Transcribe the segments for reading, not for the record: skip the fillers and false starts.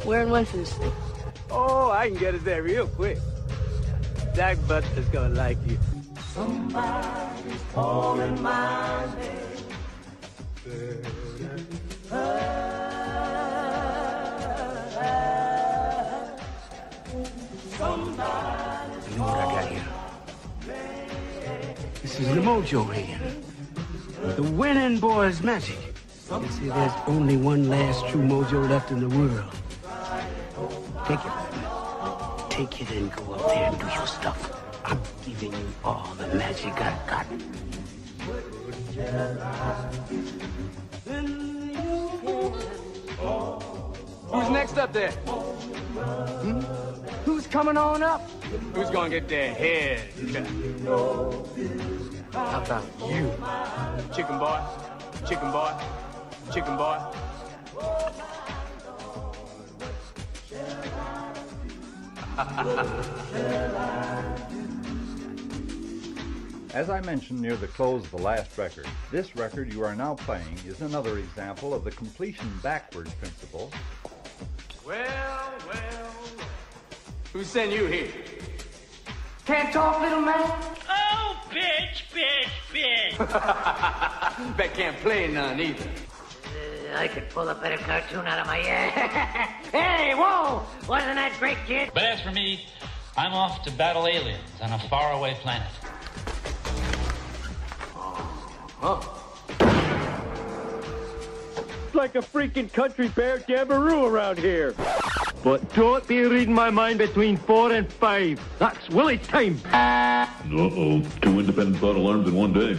Where in Memphis? Oh, I can get us there real quick. Jack Butler's gonna like you. Somebody's calling my name. You know what I got here? This is the mojo hand. The winning boy's magic. They say there's only one last true mojo left in the world. Take it. Take it and go up there and do your stuff. I'm giving you all the magic I've got. Who's next up there? Who's coming on up? Who's gonna get their head cut? How about you? Chicken boy, chicken boy, chicken boy. As I mentioned near the close of the last record, this record you are now playing is another example of the completion backward principle. Well. Who sent you here? Can't talk, little man? Oh, bitch. Bet can't play none either. I could pull a better cartoon out of my ass. Hey, whoa! Wasn't that great, kid? But as for me, I'm off to battle aliens on a faraway planet. It's like a freaking country bear jamboree around here. But don't be reading my mind between 4 and 5. That's Willie time. Uh-oh. 2 independent thought alarms in one day.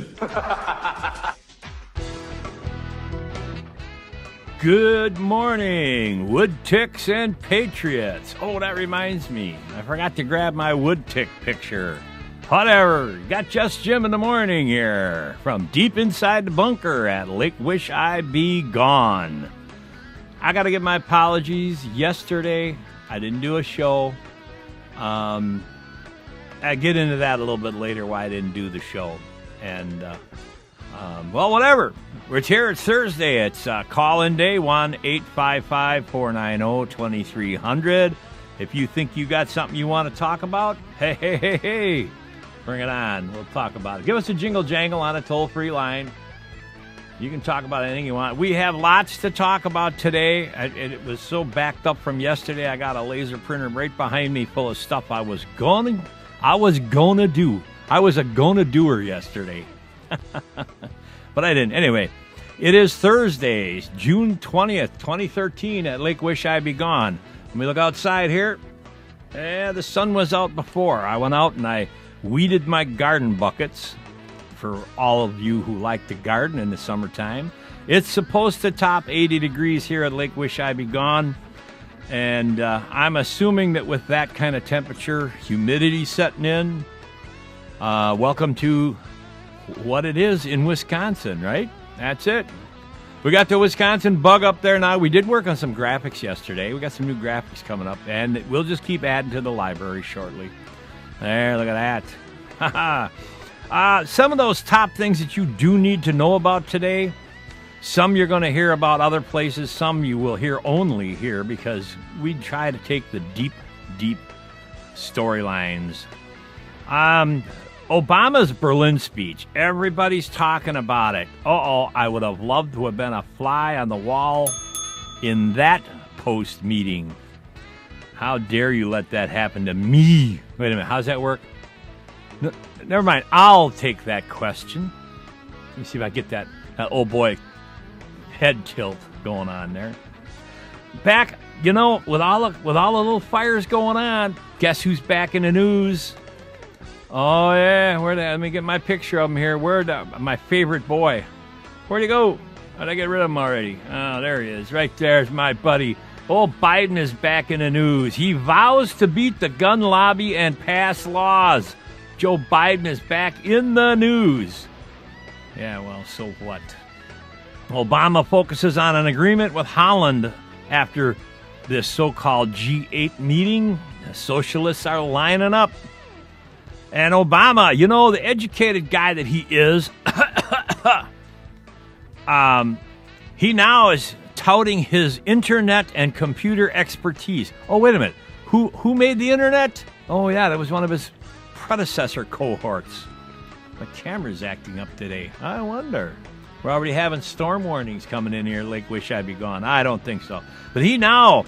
Good morning, wood ticks and patriots. Oh, that reminds me. I forgot to grab my wood tick picture. Whatever. Got Just Jim in the morning here from deep inside the bunker at Lake Wisheyebegone. I got to give my apologies. Yesterday, I didn't do a show. I get into that a little bit later why I didn't do the show. And, well, whatever. We're here. It's Thursday. It's call-in day, 1-855-490-2300. If you think you got something you want to talk about, hey, bring it on. We'll talk about it. Give us a jingle jangle on a toll-free line. You can talk about anything you want. We have lots to talk about today. It was so backed up from yesterday. I got a laser printer right behind me full of stuff I was gonna do. I was a gonna doer yesterday. But I didn't. Anyway, it is Thursday, June 20th, 2013 at Lake Wisheyebegone. When we look outside here, the sun was out before. I went out and I weeded my garden buckets for all of you who like to garden in the summertime. It's supposed to top 80 degrees here at Lake Wisheyebegone. And I'm assuming that with that kind of temperature, humidity setting in, welcome to what it is in Wisconsin, right? That's it. We got the Wisconsin bug up there now. We did work on some graphics yesterday. We got some new graphics coming up, and we'll just keep adding to the library shortly. There, look at that. Some of those top things that you do need to know about today, some you're going to hear about other places, some you will hear only here because we try to take the deep storylines. Obama's Berlin speech. Everybody's talking about it. I would have loved to have been a fly on the wall in that post-meeting. How dare you let that happen to me? Wait a minute, how's that work? No, never mind, I'll take that question. Let me see if I get that old boy head tilt going on there. Back, with all the little fires going on, guess who's back in the news? Oh, yeah, let me get my picture of him here. My favorite boy? Where'd he go? How'd I get rid of him already? Oh, there he is. Right there's my buddy. Old Biden is back in the news. He vows to beat the gun lobby and pass laws. Joe Biden is back in the news. Yeah, well, so what? Obama focuses on an agreement with Holland after this so-called G8 meeting. The socialists are lining up. And Obama, the educated guy that he is, he now is touting his internet and computer expertise. Oh, wait a minute. Who made the internet? Oh, yeah, that was one of his predecessor cohorts. My camera's acting up today. I wonder. We're already having storm warnings coming in here, Lake Wisheyebegone. I don't think so. But he now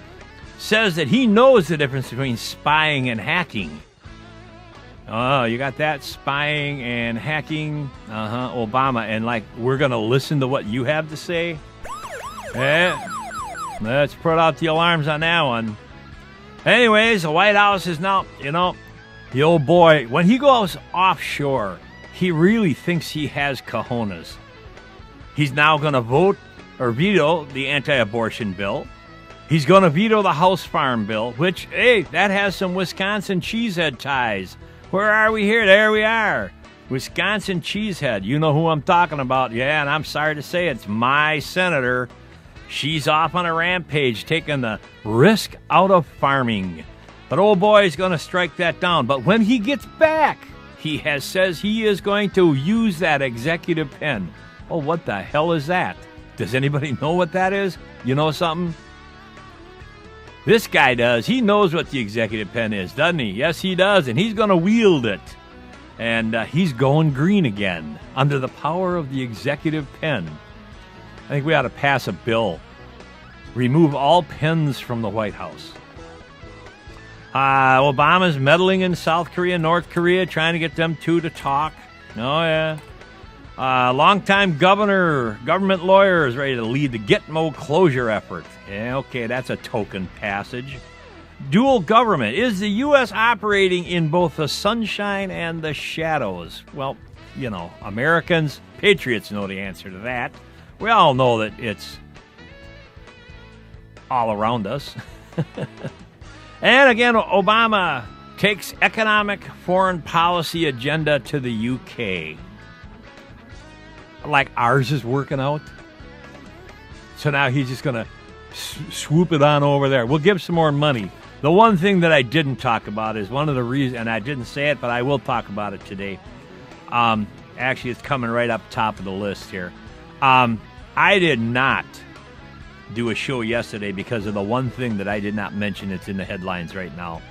says that he knows the difference between spying and hacking. Oh, you got that? Spying and hacking? Obama. And, like, we're going to listen to what you have to say? Let's put out the alarms on that one. Anyways, the White House is now, the old boy, when he goes offshore, he really thinks he has cojones. He's now going to vote or veto the anti-abortion bill. He's going to veto the House Farm Bill, which, hey, that has some Wisconsin cheesehead ties. Where are we here? There we are. Wisconsin cheesehead. You know who I'm talking about. Yeah, and I'm sorry to say it's my senator. She's off on a rampage, taking the risk out of farming. But old boy's going to strike that down. But when he gets back, says he is going to use that executive pen. Oh, what the hell is that? Does anybody know what that is? You know something? This guy does. He knows what the executive pen is, doesn't he? Yes, he does, and he's going to wield it. And he's going green again under the power of the executive pen. I think we ought to pass a bill. Remove all pens from the White House. Obama's meddling in South Korea, North Korea, trying to get them two to talk. Oh, yeah. Longtime government lawyer is ready to lead the Gitmo closure effort. Yeah, okay, that's a token passage. Dual government. Is the U.S. operating in both the sunshine and the shadows? Well, Americans, patriots know the answer to that. We all know that it's all around us. And again, Obama takes economic foreign policy agenda to the UK. Like ours is working out. So now he's just going to swoop it on over there. We'll give some more money. The one thing that I didn't talk about is one of the reasons, and I didn't say it, but I will talk about it today. Actually, it's coming right up top of the list here. I did not do a show yesterday because of the one thing that I did not mention that's in the headlines right now.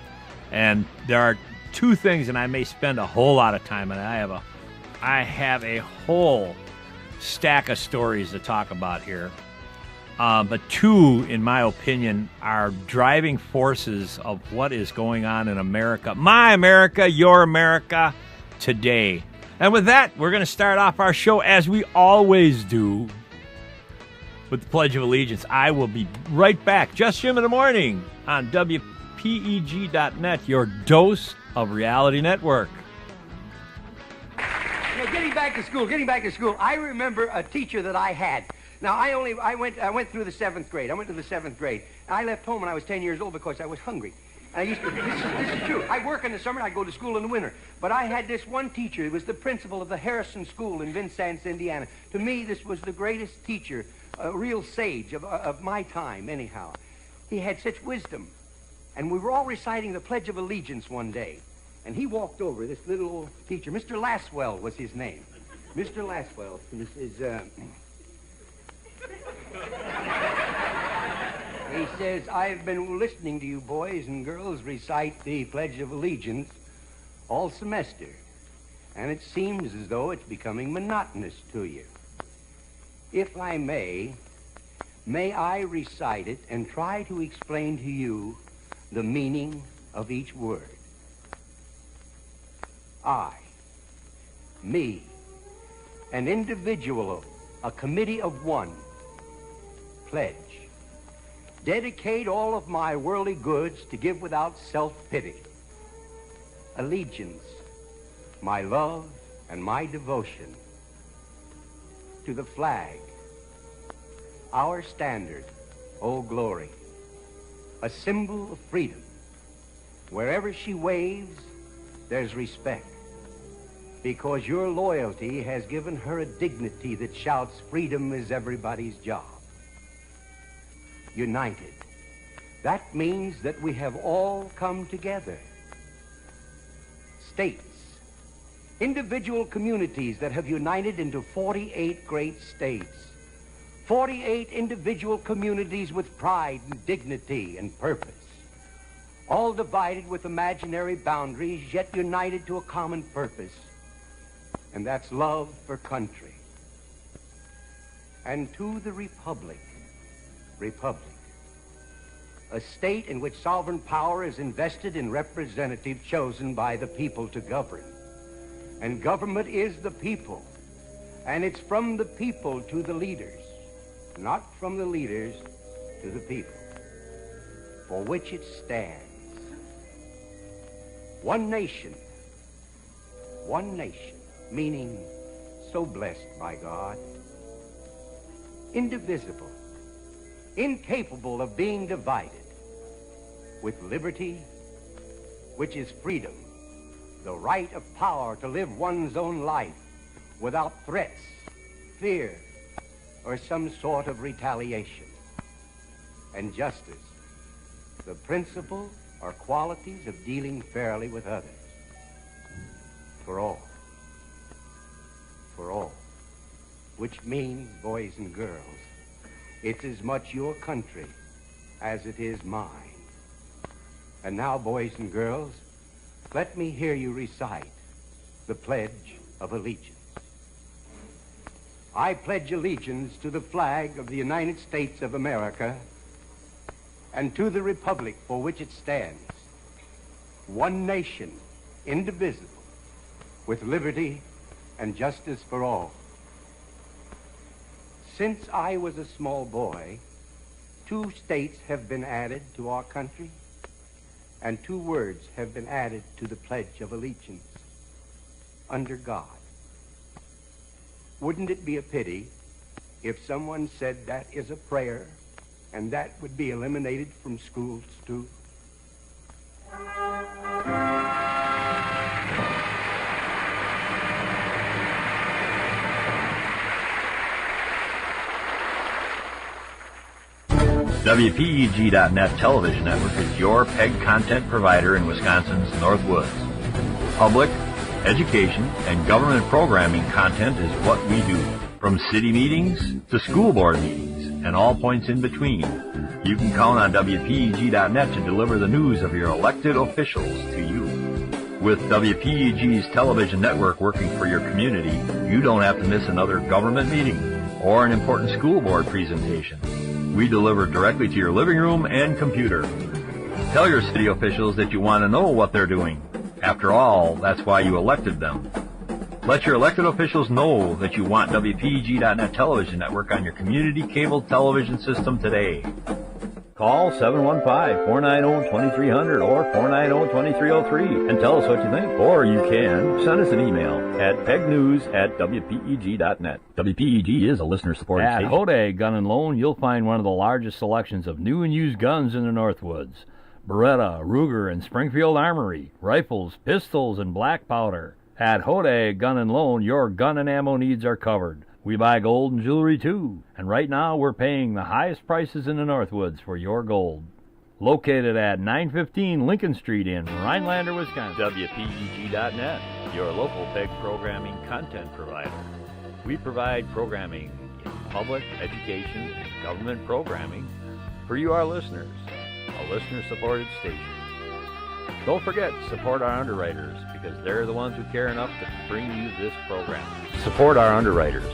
And there are two things, and I may spend a whole lot of time, and I have a whole stack of stories to talk about here. But two, in my opinion, are driving forces of what is going on in America. My America, your America, today. And with that, we're going to start off our show as we always do with the Pledge of Allegiance. I will be right back. Just Jim in the morning on WPEG.net, your dose of reality network. Getting back to school. I remember a teacher that I had. Now, I went through the 7th grade. I went to the 7th grade. I left home when I was 10 years old because I was hungry. And I used to, this is true. I work in the summer and I go to school in the winter. But I had this one teacher. He was the principal of the Harrison School in Vincennes, Indiana. To me, this was the greatest teacher, a real sage of my time, anyhow. He had such wisdom. And we were all reciting the Pledge of Allegiance one day. And he walked over, this little old teacher. Mr. Laswell was his name. Mr. Laswell. He says, I've been listening to you boys and girls recite the Pledge of Allegiance all semester. And it seems as though it's becoming monotonous to you. If I may I recite it and try to explain to you the meaning of each word. I, me, an individual, a committee of one, pledge, dedicate all of my worldly goods to give without self-pity, allegiance, my love and my devotion to the flag, our standard, oh glory, a symbol of freedom. Wherever she waves, there's respect, because your loyalty has given her a dignity that shouts freedom is everybody's job. United. That means that we have all come together. States, individual communities that have united into 48 great states, 48 individual communities with pride and dignity and purpose, all divided with imaginary boundaries, yet united to a common purpose, and that's love for country. And to the republic, a state in which sovereign power is invested in representatives chosen by the people to govern. And government is the people, and it's from the people to the leaders, not from the leaders to the people, for which it stands. One nation, meaning so blessed by God, indivisible, incapable of being divided, with liberty, which is freedom, the right of power to live one's own life without threats, fear, or some sort of retaliation. And justice, the principle or qualities of dealing fairly with others. For all, which means, boys and girls, it's as much your country as it is mine. And now, boys and girls, let me hear you recite the Pledge of Allegiance. I pledge allegiance to the flag of the United States of America and to the republic for which it stands, one nation, indivisible, with liberty and justice for all. Since I was a small boy, 2 states have been added to our country, and 2 words have been added to the Pledge of Allegiance: under God. Wouldn't it be a pity if someone said that is a prayer, and that would be eliminated from schools too? WPEG.net television network is your PEG content provider in Wisconsin's Northwoods. Public, education, and government programming content is what we do. From city meetings to school board meetings and all points in between, you can count on WPEG.net to deliver the news of your elected officials to you. With WPEG's television network working for your community, you don't have to miss another government meeting or an important school board presentation. We deliver directly to your living room and computer. Tell your city officials that you want to know what they're doing. After all, that's why you elected them. Let your elected officials know that you want WPEG.net television network on your community cable television system today. Call 715-490-2300 or 490-2303 and tell us what you think. Or you can send us an email at pegnews@WPEG.net. WPEG is a listener-supported station. At Hode Gun & Loan, you'll find one of the largest selections of new and used guns in the Northwoods. Beretta, Ruger, and Springfield Armory, rifles, pistols, and black powder. At Hode Gun & Loan, your gun and ammo needs are covered. We buy gold and jewelry too, and right now we're paying the highest prices in the Northwoods for your gold. Located at 915 Lincoln Street in Rhinelander, Wisconsin. WPEG.net, your local PEG programming content provider. We provide programming in public, education, and government programming for you, our listeners. A listener-supported station. Don't forget to support our underwriters, because they're the ones who care enough to bring you this program. Support our underwriters.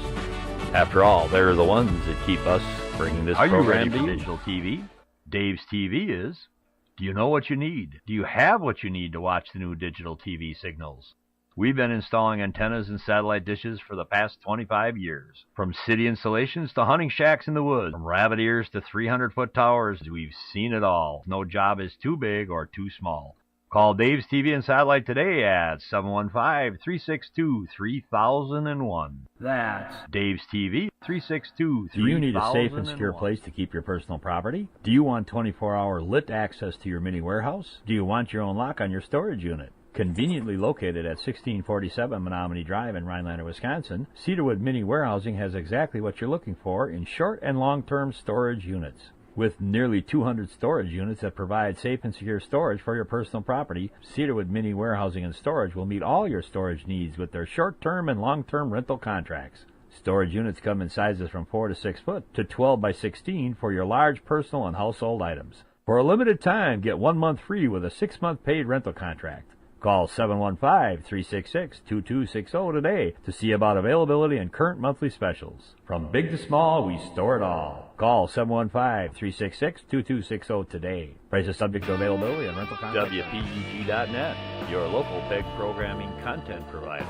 After all, they're the ones that keep us bringing this program to you. Are you ready for digital TV? Dave's TV is. Do you know what you need? Do you have what you need to watch the new digital TV signals? We've been installing antennas and satellite dishes for the past 25 years. From city installations to hunting shacks in the woods, from rabbit ears to 300-foot towers, we've seen it all. No job is too big or too small. Call Dave's TV and Satellite today at 715-362-3001. That's Dave's TV, 362-3001. Do you need a safe and secure place to keep your personal property? Do you want 24-hour lit access to your mini warehouse? Do you want your own lock on your storage unit? Conveniently located at 1647 Menominee Drive in Rhinelander, Wisconsin, Cedarwood Mini Warehousing has exactly what you're looking for in short and long-term storage units. With nearly 200 storage units that provide safe and secure storage for your personal property, Cedarwood Mini Warehousing and Storage will meet all your storage needs with their short-term and long-term rental contracts. Storage units come in sizes from 4 to 6 foot to 12 by 16 for your large personal and household items. For a limited time, get 1 month free with a 6-month paid rental contract. Call 715-366-2260 today to see about availability and current monthly specials. From big to small, we store it all. Call 715-366-2260 today. Price is subject to availability and rental contract. WPEG.net, your local PEG programming content provider.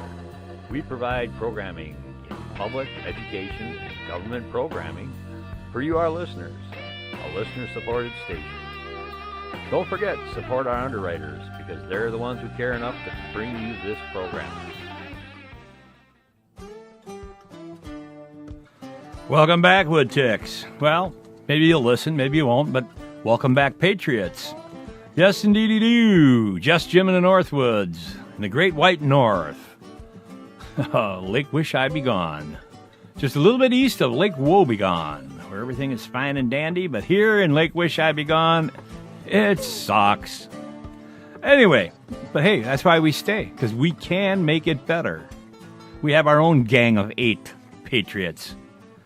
We provide programming in public, education, and government programming for you, our listeners. A listener-supported station. Don't forget, support our underwriters, because they're the ones who care enough to bring you this program. Welcome back, Woodticks. Well, maybe you'll listen, maybe you won't, but welcome back, Patriots. Yes, indeed, do. Just Jim in the Northwoods, in the Great White North. Lake Wisheyebegone. Just a little bit east of Lake Woebegone, where everything is fine and dandy, but here in Lake Wisheyebegone, it sucks. Anyway, but hey, that's why we stay, because we can make it better. We have our own gang of 8 patriots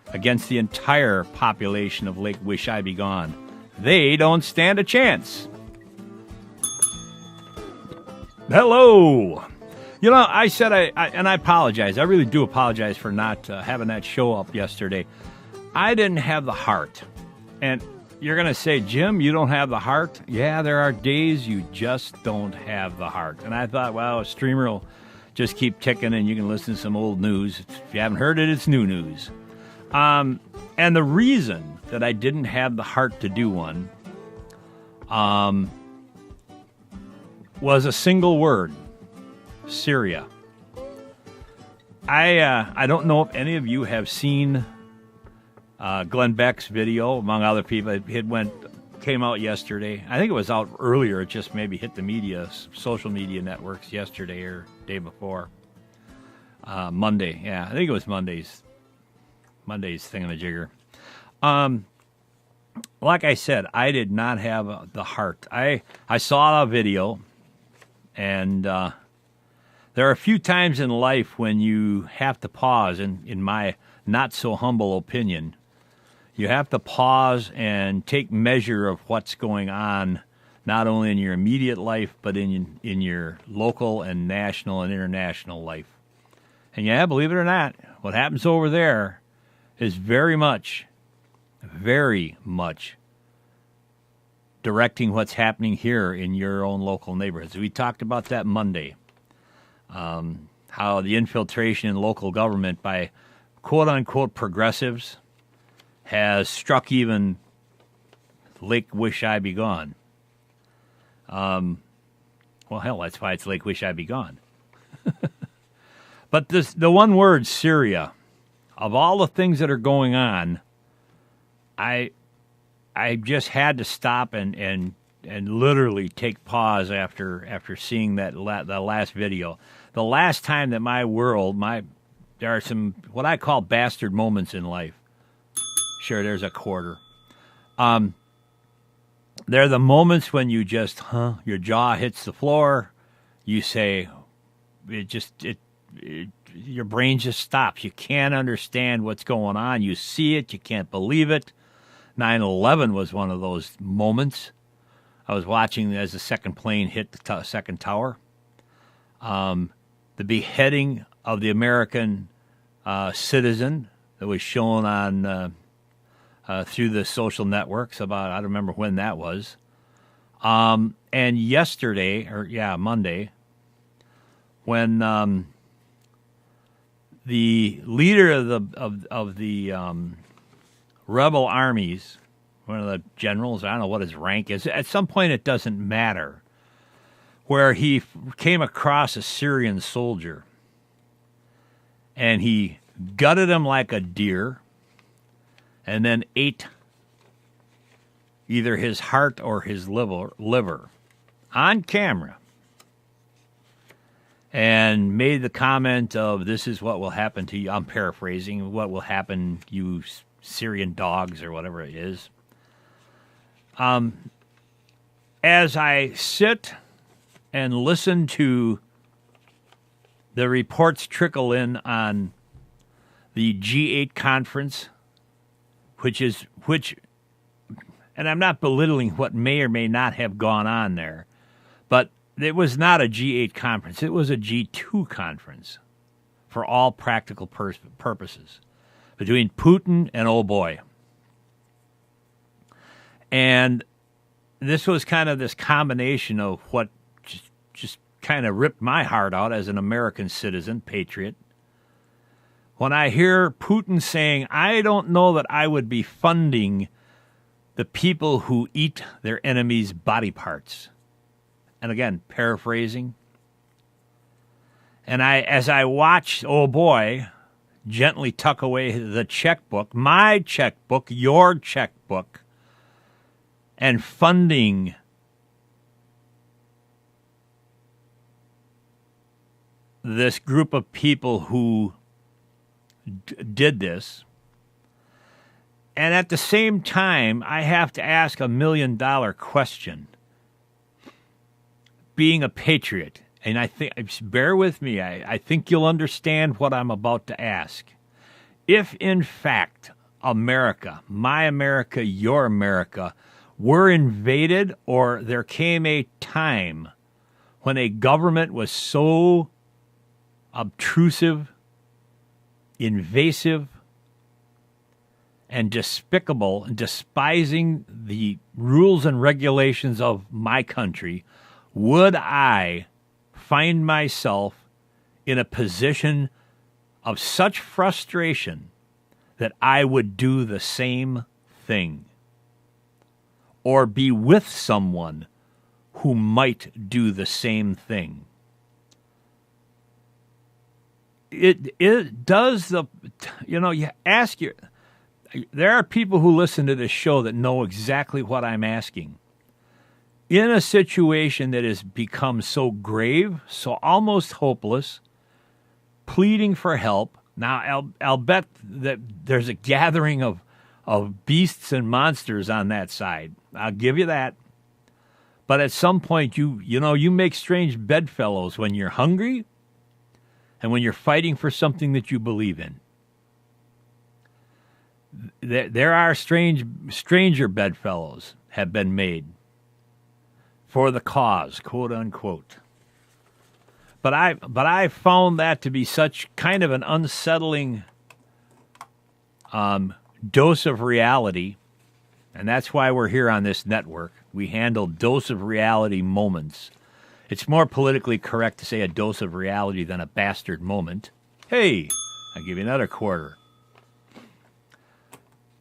against the entire population of Lake Wisheyebegone. They don't stand a chance. Hello. You know, I said and I apologize. I really do apologize for not having that show up yesterday. I didn't have the heart. And you're going to say, Jim, you don't have the heart? Yeah, there are days you just don't have the heart. And I thought, well, a streamer will just keep ticking and you can listen to some old news. If you haven't heard it, it's new news. And the reason that I didn't have the heart to do one was a single word: Syria. I don't know if any of you have seen Glenn Beck's video, among other people. It came out yesterday. I think it was out earlier. It just maybe hit the social media networks yesterday or day before. Monday, yeah. I think it was Monday's thingamajigger. Like I said, I did not have the heart. I saw a video, and there are a few times in life when you have to pause, and in my not-so-humble opinion, you have to pause and take measure of what's going on, not only in your immediate life, but in your local and national and international life. And yeah, believe it or not, what happens over there is very much directing what's happening here in your own local neighborhoods. We talked about that Monday, how the infiltration in local government by quote-unquote progressives has struck even Lake Wisheyebegone. Well, hell, that's why it's Lake Wisheyebegone. But the one word, Syria, of all the things that are going on, I just had to stop and literally take pause after seeing the last video. The last time that there are some what I call bastard moments in life. Sure, there's a quarter. They're the moments when you just, your jaw hits the floor. You say, your brain just stops. You can't understand what's going on. You see it, you can't believe it. 9/11 was one of those moments. I was watching as the second plane hit the second tower. The beheading of the American citizen that was shown on through the social networks I don't remember when that was. And yesterday, Monday, when the leader of the rebel armies, one of the generals, I don't know what his rank is. At some point, it doesn't matter, where he came across a Syrian soldier, and he gutted him like a deer, and then ate either his heart or his liver on camera, and made the comment of, this is what will happen to you. I'm paraphrasing, what will happen, you Syrian dogs, or whatever it is. As I sit and listen to the reports trickle in on the G8 conference, which, and I'm not belittling what may or may not have gone on there, but it was not a G8 conference. It was a G2 conference for all practical purposes between Putin and old boy. And this was kind of this combination of what just kind of ripped my heart out as an American citizen, patriot. When I hear Putin saying, I don't know that I would be funding the people who eat their enemies' body parts. And again, paraphrasing. And as I watch, oh boy, gently tuck away the checkbook, my checkbook, your checkbook, and funding this group of people who did this. And at the same time, I have to ask $1 million question. Being a patriot, and I think, bear with me, I think you'll understand what I'm about to ask. If in fact America, my America, your America, were invaded, or there came a time when a government was so obtrusive, invasive, and despicable, and despising the rules and regulations of my country, would I find myself in a position of such frustration that I would do the same thing? Or be with someone who might do the same thing? It does the, you ask your, there are people who listen to this show that know exactly what I'm asking. In a situation that has become so grave, so almost hopeless, pleading for help. Now, I'll bet that there's a gathering of beasts and monsters on that side. I'll give you that. But at some point, you make strange bedfellows when you're hungry and when you're fighting for something that you believe in. There are stranger bedfellows have been made for the cause, quote unquote. But I found that to be such kind of an unsettling dose of reality, and that's why we're here on this network. We handle dose of reality moments. It's more politically correct to say a dose of reality than a bastard moment. Hey, I'll give you another quarter.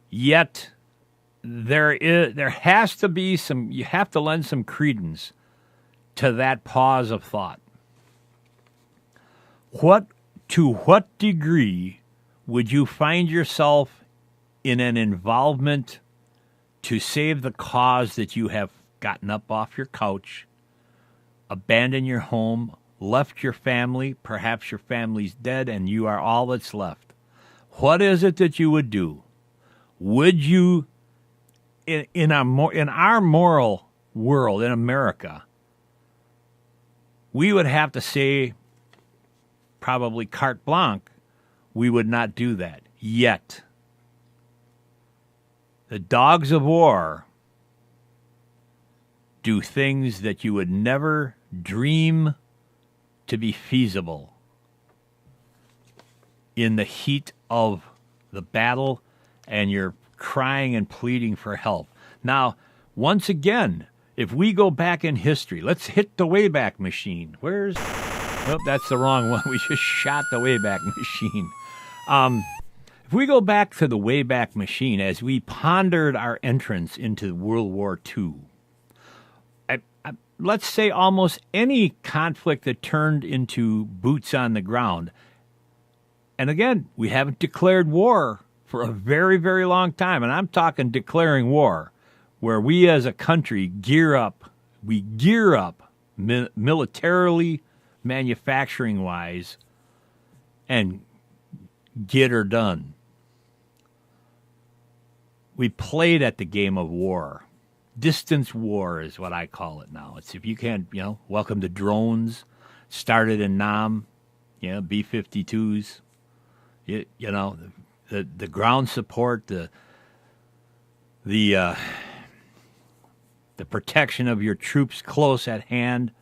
Yet there has to be some, you have to lend some credence to that pause of thought. To what degree would you find yourself in an involvement to save the cause that you have gotten up off your couch, abandoned your home, left your family, perhaps your family's dead and you are all that's left? What is it that you would do? Would you, in our moral world, in America, we would have to say, probably carte blanche, we would not do that. Yet, the dogs of war do things that you would never dream to be feasible in the heat of the battle, and you're crying and pleading for help. Now, once again, if we go back in history, let's hit the Wayback Machine. Oh, that's the wrong one. We just shot the Wayback Machine. If we go back to the Wayback Machine, as we pondered our entrance into World War II, let's say almost any conflict that turned into boots on the ground, and again, we haven't declared war for a very, very long time, and I'm talking declaring war, where we as a country gear up militarily, manufacturing-wise, and get her done. We played at the game of war. Distance war is what I call it now. It's, if you can't, welcome to drones. Started in Nam, B-52s. You know, the ground support, the protection of your troops close at hand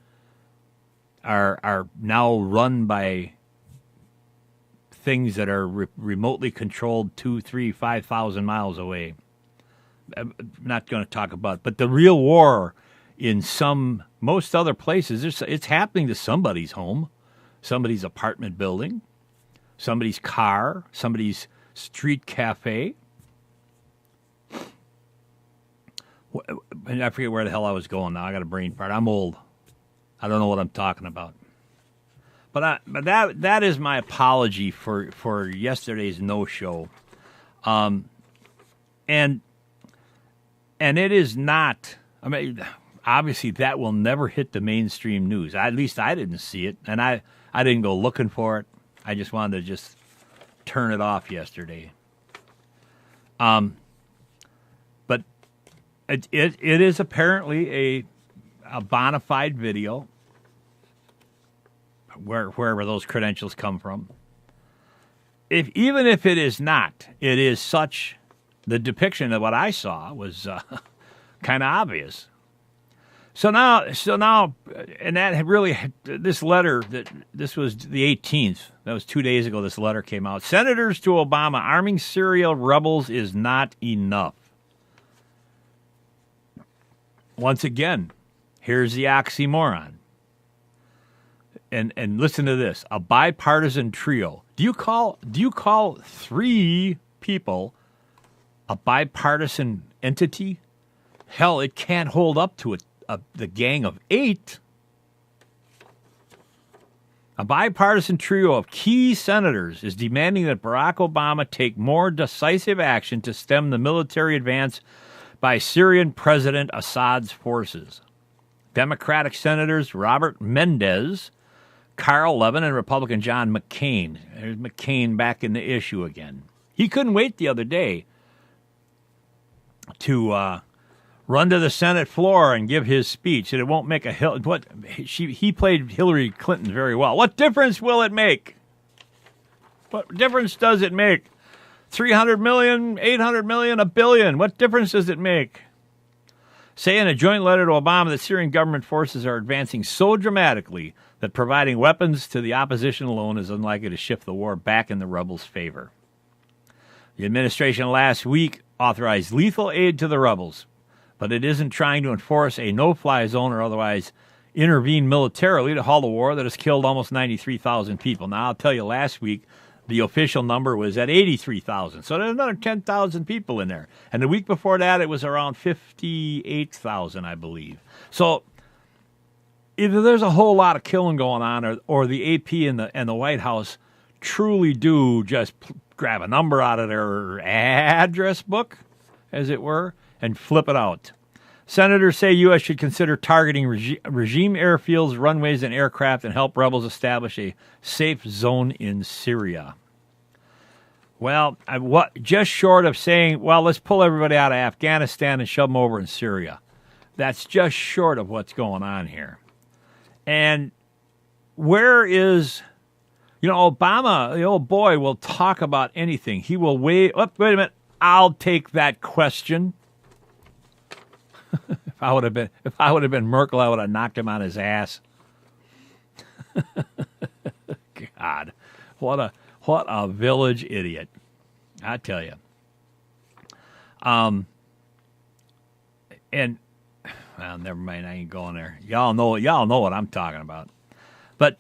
are now run by things that are remotely controlled 2,000, 3,000, 5,000 miles away. I'm not going to talk about it, but the real war in most other places, it's happening to somebody's home, somebody's apartment building, somebody's car, somebody's street cafe. I forget where the hell I was going now. I got a brain fart. I'm old. I don't know what I'm talking about. But that is my apology for yesterday's no-show. And it is not, I mean, obviously that will never hit the mainstream news. At least I didn't see it, and I didn't go looking for it. I just wanted to just turn it off yesterday. But it is apparently a bona fide video, wherever those credentials come from. Even if it is not, it is such, the depiction of what I saw was kind of obvious. So now, and that really, this letter, this was the 18th, that was 2 days ago, this letter came out. Senators to Obama, arming Syria rebels is not enough. Once again, here's the oxymoron. And listen to this, a bipartisan trio. Do you call three people a bipartisan entity? Hell, it can't hold up to the gang of 8. A bipartisan trio of key senators is demanding that Barack Obama take more decisive action to stem the military advance by Syrian President Assad's forces. Democratic Senators Robert Mendez, Carl Levin, and Republican John McCain. There's McCain back in the issue again. He couldn't wait the other day to run to the Senate floor and give his speech, and it won't make he played Hillary Clinton very well. What difference will it make? What difference does it make? 300 million, 800 million, $1 billion. What difference does it make? Say in a joint letter to Obama that Syrian government forces are advancing so dramatically that providing weapons to the opposition alone is unlikely to shift the war back in the rebels' favor. The administration last week authorized lethal aid to the rebels, but it isn't trying to enforce a no-fly zone or otherwise intervene militarily to halt a war that has killed almost 93,000 people. Now, I'll tell you, last week, the official number was at 83,000. So there's another 10,000 people in there. And the week before that, it was around 58,000, I believe. So either there's a whole lot of killing going on, or the AP and the White House truly do just grab a number out of their address book, as it were, and flip it out. Senators say U.S. should consider targeting regime airfields, runways, and aircraft and help rebels establish a safe zone in Syria. Well, just short of saying, well, let's pull everybody out of Afghanistan and shove them over in Syria. That's just short of what's going on here. And where is, Obama, the old boy, will talk about anything. He will wait a minute, I'll take that question. If I would have been Merkel, I would have knocked him on his ass. God, what a village idiot, I tell you. And well, never mind, I ain't going there. Y'all know what I'm talking about. But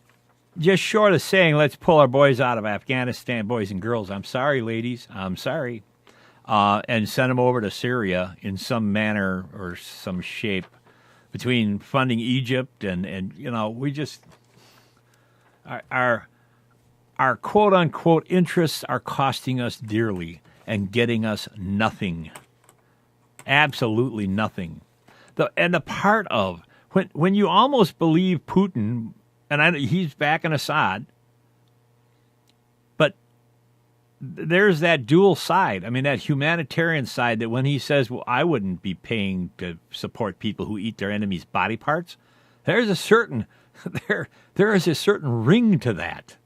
just short of saying, let's pull our boys out of Afghanistan, boys and girls. I'm sorry, ladies. I'm sorry. And send them over to Syria in some manner or some shape, between funding Egypt and we just our quote unquote interests are costing us dearly and getting us nothing, absolutely nothing. The part of when you almost believe Putin, and he's backing Assad. There's that dual side. I mean, that humanitarian side, that when he says, well, I wouldn't be paying to support people who eat their enemies' body parts, there is a certain ring to that.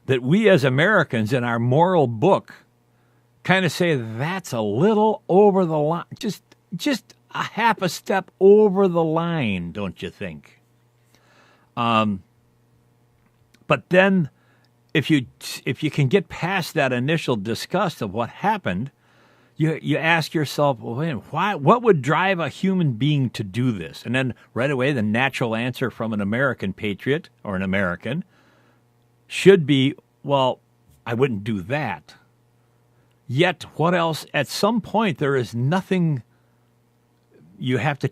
that we as Americans in our moral book kind of say that's a little over the line, just a half a step over the line, don't you think? But then if you can get past that initial disgust of what happened, you ask yourself, well, man, what would drive a human being to do this? And then right away, the natural answer from an American patriot or an American should be, well, I wouldn't do that. Yet, what else? At some point, there is nothing. You have to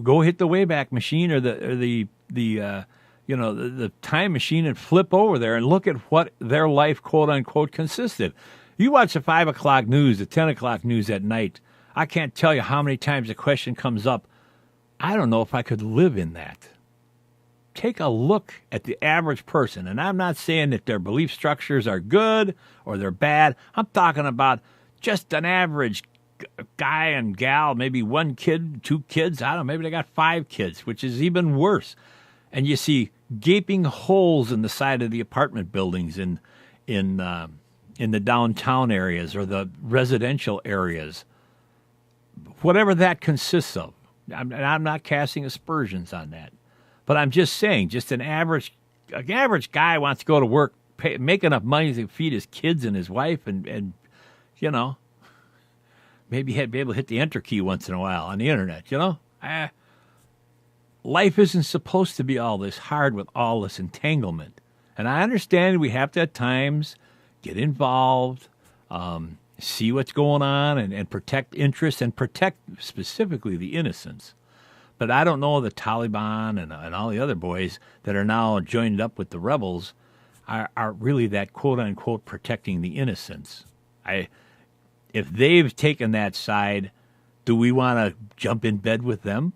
go hit the Wayback Machine or the time machine and flip over there and look at what their life, quote unquote, consisted. You watch the 5 o'clock news, the 10 o'clock news at night. I can't tell you how many times the question comes up. I don't know if I could live in that. Take a look at the average person, and I'm not saying that their belief structures are good or they're bad. I'm talking about just an average guy and gal, maybe 1 kid, 2 kids. I don't know, maybe they got 5 kids, which is even worse. And you see gaping holes in the side of the apartment buildings in the downtown areas or the residential areas, whatever that consists of. I'm not casting aspersions on that. But I'm just saying, just an average guy wants to go to work, make enough money to feed his kids and his wife, and maybe be able to hit the enter key once in a while on the internet. Life isn't supposed to be all this hard with all this entanglement. And I understand we have to at times get involved, see what's going on, and protect interests and protect specifically the innocents. But I don't know the Taliban and all the other boys that are now joined up with the rebels are really that quote-unquote protecting the innocents. If they've taken that side, do we want to jump in bed with them?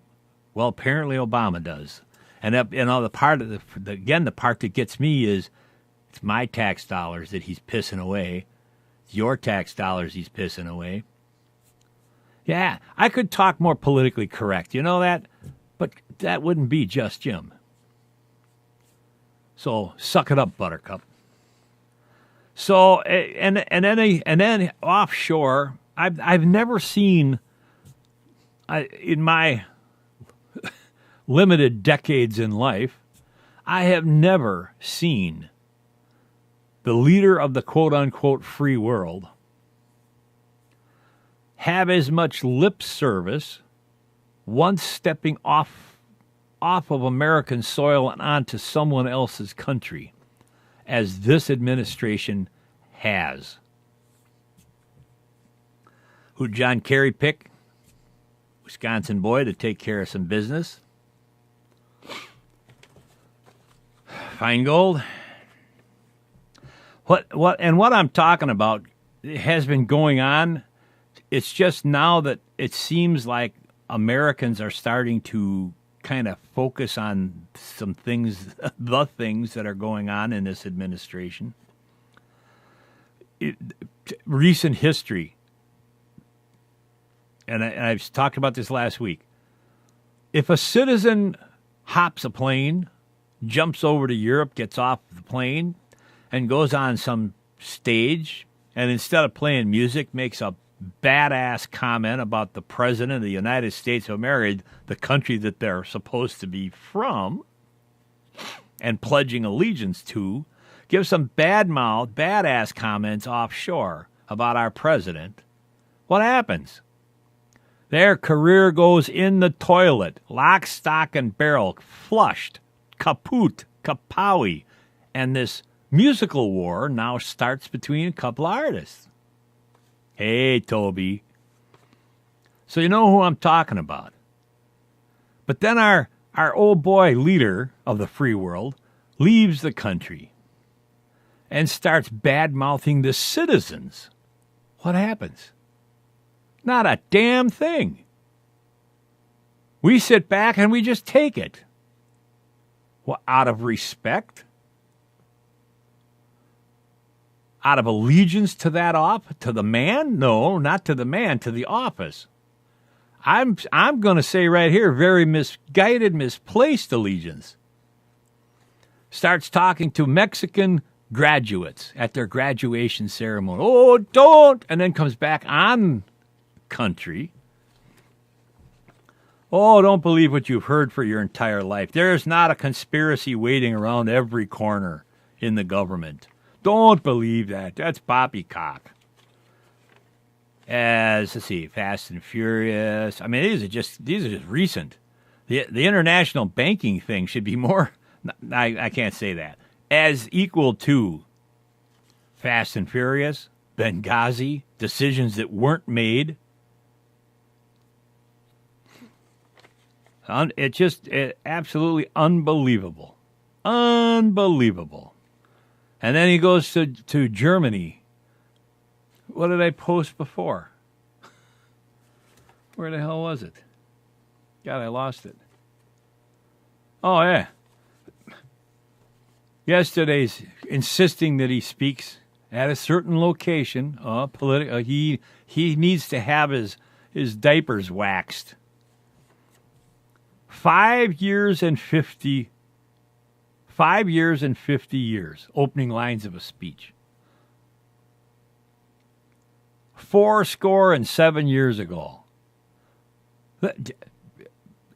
Well, apparently Obama does. And the part of the part that gets me is it's my tax dollars that he's pissing away. It's your tax dollars he's pissing away. Yeah, I could talk more politically correct, you know that? But that wouldn't be just Jim. So suck it up, Buttercup. So and then offshore, I've never seen in my limited decades in life, I have never seen the leader of the quote unquote free world have as much lip service once stepping off of American soil and onto someone else's country as this administration has. Who'd John Kerry pick? Wisconsin boy to take care of some business. Feingold. What I'm talking about has been going on. It's just now that it seems like Americans are starting to kind of focus on some things, the things that are going on in this administration. Recent history, and I've talked about this last week. If a citizen hops a plane, jumps over to Europe, gets off the plane, and goes on some stage, and instead of playing music, makes a badass comment about the president of the United States of America, the country that they're supposed to be from, and pledging allegiance to, give some badass comments offshore about our president, what happens? Their career goes in the toilet, lock, stock, and barrel, flushed, kaput, kapowie, and this musical war now starts between a couple of artists. Hey, Toby. So you know who I'm talking about. But then our old boy leader of the free world leaves the country and starts bad-mouthing the citizens. What happens? Not a damn thing. We sit back and we just take it. Well, out of respect? Out of allegiance to to the man? No, not to the man, to the office. I'm going to say right here, very misguided, misplaced allegiance. Starts talking to Mexican graduates at their graduation ceremony. Oh, don't! And then comes back on country. Oh, don't believe what you've heard for your entire life. There's not a conspiracy waiting around every corner in the government. Don't believe that. That's poppycock. As, let's see, Fast and Furious. I mean, these are just recent. The international banking thing should be more, I can't say that, as equal to Fast and Furious, Benghazi, decisions that weren't made. It's just absolutely unbelievable. Unbelievable. And then he goes to Germany. What did I post before? Where the hell was it? God, I lost it. Oh, yeah. Yesterday's insisting that he speaks at a certain location. He needs to have his diapers waxed. 5 years and 50 years, opening lines of a speech. 77 years ago.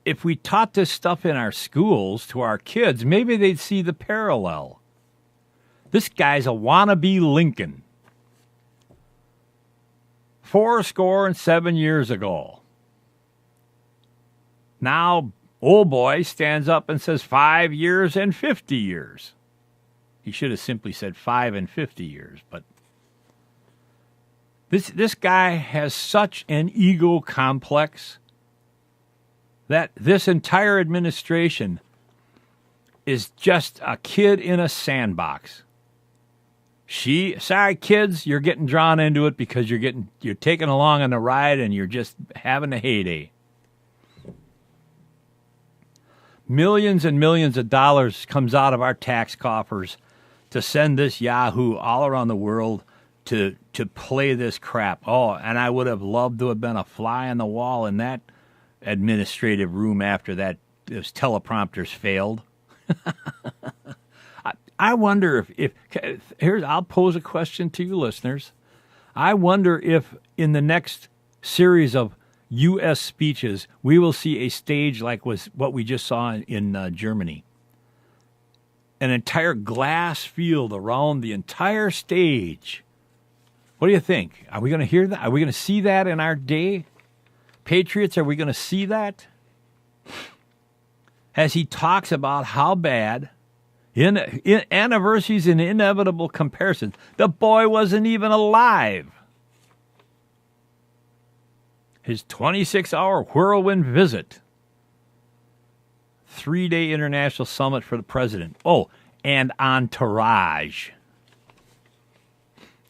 If we taught this stuff in our schools to our kids, maybe they'd see the parallel. This guy's a wannabe Lincoln. 77 years ago. Now, old boy stands up and says 5 years and 50 years. He should have simply said 5 and 50 years, but this guy has such an ego complex that this entire administration is just a kid in a sandbox. Sorry kids, you're getting drawn into it because you're taking along on the ride and you're just having a heyday. Millions and millions of dollars comes out of our tax coffers to send this yahoo all around the world to play this crap. Oh, and I would have loved to have been a fly on the wall in that administrative room after those teleprompters failed. I wonder if I'll pose a question to you listeners. I wonder if in the next series of U.S. speeches, we will see a stage like was what we just saw in Germany. An entire glass field around the entire stage. What do you think? Are we going to hear that? Are we going to see that in our day? Patriots, are we going to see that? As he talks about how bad, in anniversaries and inevitable comparisons, the boy wasn't even alive. His 26-hour whirlwind visit. 3-day international summit for the president. Oh, and entourage.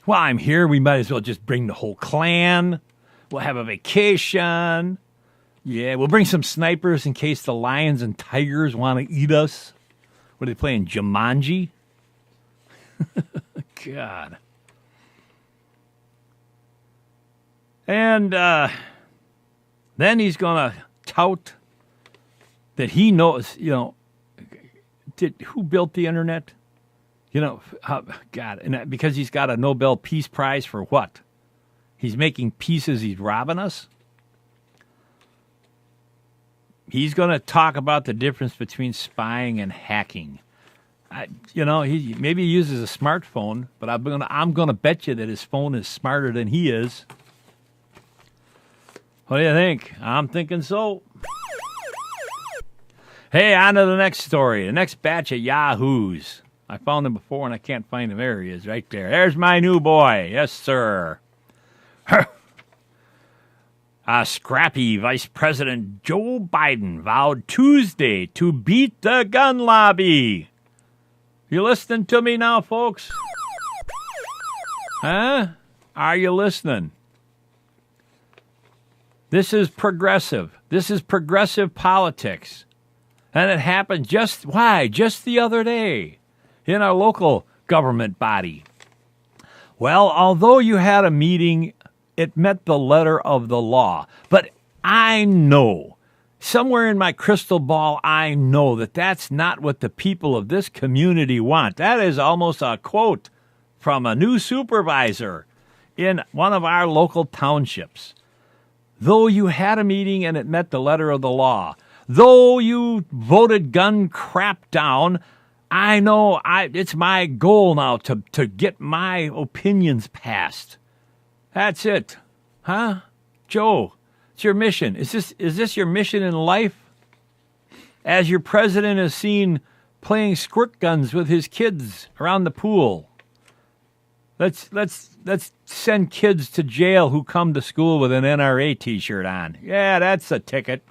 While I'm here, we might as well just bring the whole clan. We'll have a vacation. Yeah, we'll bring some snipers in case the lions and tigers want to eat us. What are they playing, Jumanji? God. And then he's going to tout that he knows, who built the internet? God, and because he's got a Nobel Peace Prize for what? He's making pieces, he's robbing us? He's going to talk about the difference between spying and hacking. He maybe uses a smartphone, but I'm going to bet you that his phone is smarter than he is. What do you think? I'm thinking so. Hey, on to the next story. The next batch of yahoos. I found him before and I can't find him. There he is, right there. There's my new boy. Yes, sir. Scrappy Vice President Joe Biden vowed Tuesday to beat the gun lobby. You listening to me now, folks? Huh? Are you listening? This is progressive. This is progressive politics. And it happened just the other day in our local government body. Well, although you had a meeting, it met the letter of the law. But I know somewhere in my crystal ball, I know that that's not what the people of this community want. That is almost a quote from a new supervisor in one of our local townships. Though you had a meeting and it met the letter of the law, though you voted gun crap down, I know it's my goal now to get my opinions passed. That's it. Huh? Joe, it's your mission. Is this your mission in life? As your president is seen playing squirt guns with his kids around the pool. Let's send kids to jail who come to school with an NRA t-shirt on. Yeah, that's a ticket.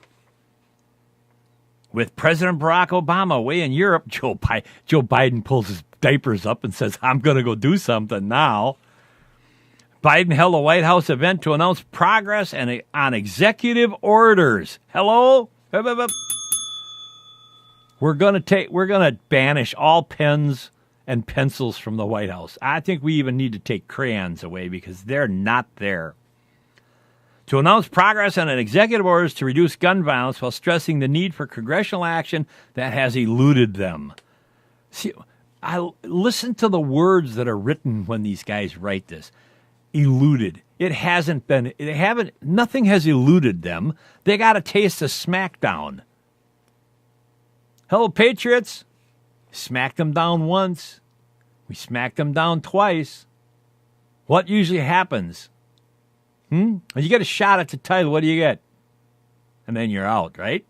With President Barack Obama away in Europe, Joe Biden pulls his diapers up and says, I'm going to go do something now. Biden held a White House event to announce progress on executive orders. Hello? We're going to banish all pens and pencils from the White House. I think we even need to take crayons away because they're not there. To announce progress on an executive orders to reduce gun violence while stressing the need for congressional action that has eluded them. See, I listen to the words that are written when these guys write this. Eluded. Nothing has eluded them. They got a taste of smackdown. Hello, Patriots. Smacked them down once. We smacked them down twice. What usually happens? You get a shot at the title. What do you get? And then you're out, right?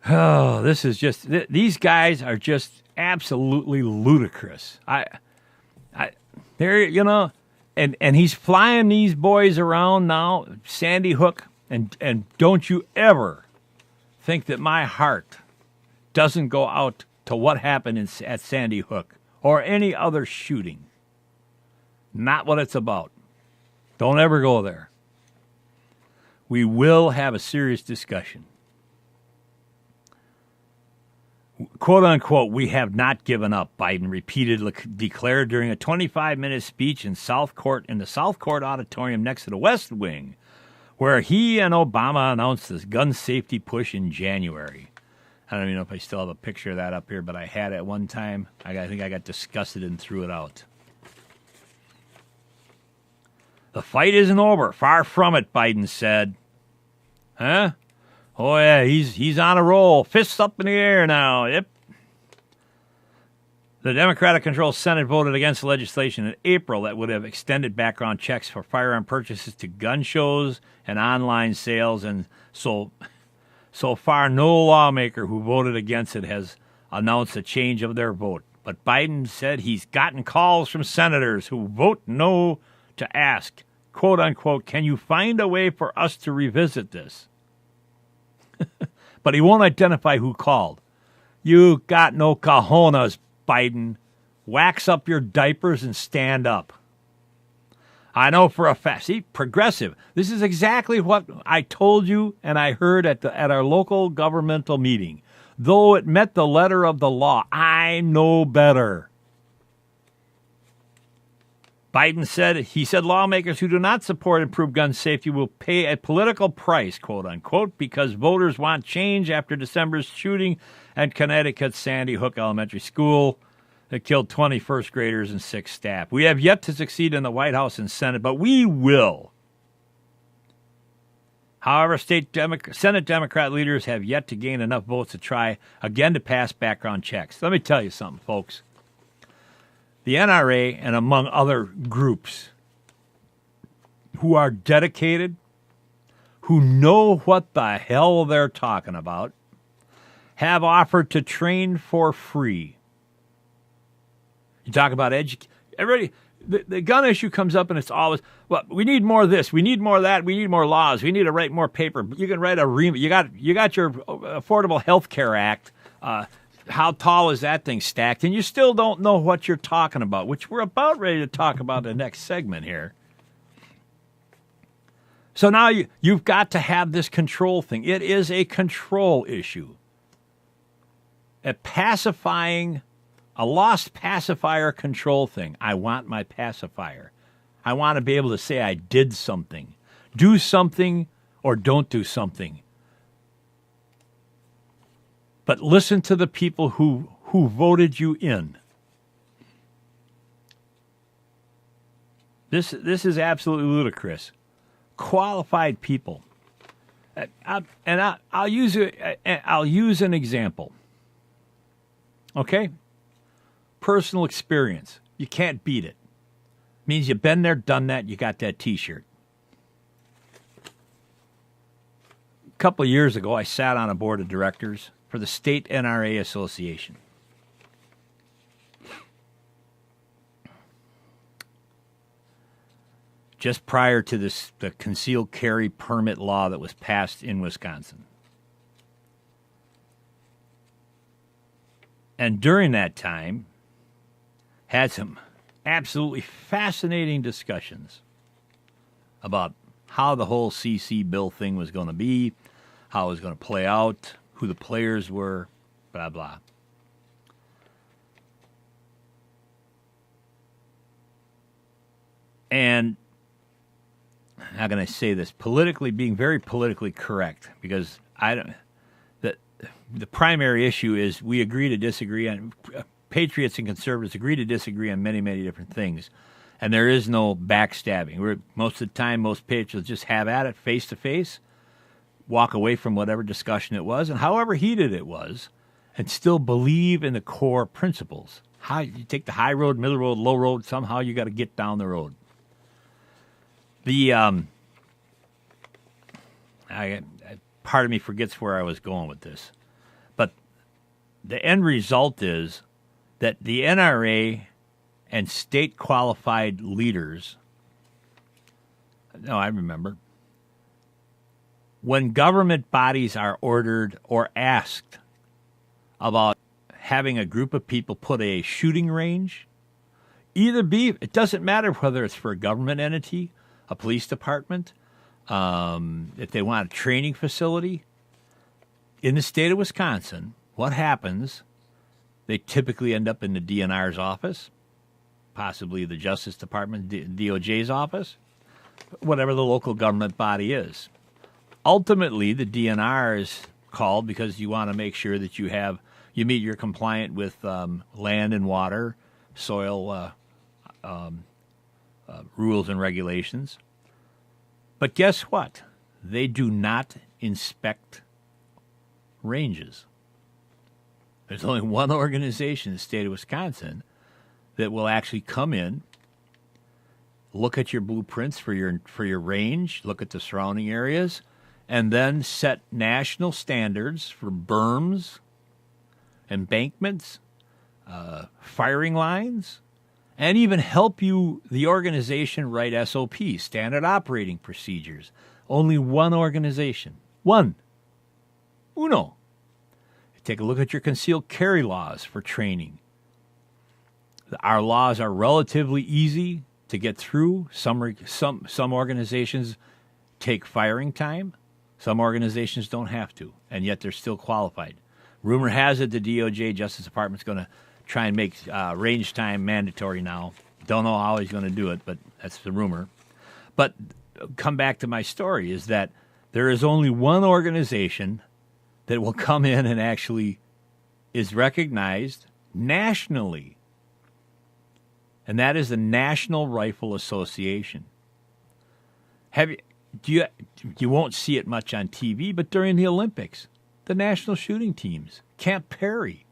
Oh, this is just... These guys are just absolutely ludicrous. They're, and he's flying these boys around now, Sandy Hook, and don't you ever think that my heart doesn't go out to what happened at Sandy Hook or any other shooting. Not what it's about. Don't ever go there. We will have a serious discussion. Quote unquote, we have not given up, Biden repeatedly declared during a 25-minute speech in the South Court Auditorium next to the West Wing, where he and Obama announced this gun safety push in January. I don't even know if I still have a picture of that up here, but I had it at one time. I think I got disgusted and threw it out. The fight isn't over. Far from it, Biden said. Huh? Oh, yeah, he's on a roll. Fists up in the air now. Yep. The Democratic-controlled Senate voted against legislation in April that would have extended background checks for firearm purchases to gun shows and online sales, and so far no lawmaker who voted against it has announced a change of their vote. But Biden said he's gotten calls from senators who vote no to ask, quote unquote, can you find a way for us to revisit this? But he won't identify who called. You got no cojones, Biden. Wax up your diapers and stand up. I know for a fact. See, progressive. This is exactly what I told you and I heard at our local governmental meeting. Though it met the letter of the law, I know better. Biden said lawmakers who do not support improved gun safety will pay a political price, quote unquote, because voters want change after December's shooting at Connecticut's Sandy Hook Elementary School that killed 20 first graders and 6 staff. We have yet to succeed in the White House and Senate, but we will. However, Senate Democrat leaders have yet to gain enough votes to try again to pass background checks. Let me tell you something, folks. The NRA, and among other groups who are dedicated, who know what the hell they're talking about, have offered to train for free. You talk about everybody. The gun issue comes up, and it's always, well, we need more of this, we need more of that, we need more laws, we need to write more paper. You can write you got your Affordable Health Care Act. How tall is that thing stacked? And you still don't know what you're talking about, which we're about ready to talk about in the next segment here. So now you've got to have this control thing. It is a control issue. A lost pacifier control thing. I want my pacifier. I want to be able to say I did something. Do something or don't do something. But listen to the people who voted you in. This is absolutely ludicrous. Qualified people. I'll use an example. Okay? Personal experience. You can't beat it. Means you've been there, done that, you got that T-shirt. A couple of years ago, I sat on a board of directors for the State NRA Association. Just prior to the concealed carry permit law that was passed in Wisconsin. And during that time, had some absolutely fascinating discussions about how the whole CC bill thing was going to be, how it was going to play out, who the players were, blah, blah. And how can I say this? Being very politically correct, because the primary issue is we agree to disagree on, patriots and conservatives agree to disagree on many, many different things. And there is no backstabbing. Most of the time, most patriots just have at it face to face, walk away from whatever discussion it was, and however heated it was, and still believe in the core principles. How you take the high road, middle road, low road, somehow you got to get down the road. Part of me forgets where I was going with this, but the end result is that the NRA and state qualified leaders, no, I remember, when government bodies are ordered or asked about having a group of people put a shooting range, it doesn't matter whether it's for a government entity, a police department, if they want a training facility. In the state of Wisconsin, what happens, they typically end up in the DNR's office, possibly the Justice Department, DOJ's office, whatever the local government body is. Ultimately, the DNR is called because you want to make sure that you meet your compliant with land and water, soil rules and regulations. But guess what? They do not inspect ranges. There's only one organization in the state of Wisconsin that will actually come in, look at your blueprints for your range, look at the surrounding areas, and then set national standards for berms, embankments, firing lines, and even help you, the organization, write SOPs, standard operating procedures. Only one organization. One. Uno. Take a look at your concealed carry laws for training. Our laws are relatively easy to get through. Some organizations take firing time. Some organizations don't have to, and yet they're still qualified. Rumor has it the DOJ, Justice Department's going to try and make range time mandatory now. Don't know how he's going to do it, but that's the rumor. But come back to my story, is that there is only one organization that will come in and actually is recognized nationally, and that is the National Rifle Association. You won't see it much on TV, but during the Olympics, the national shooting teams, Camp Perry,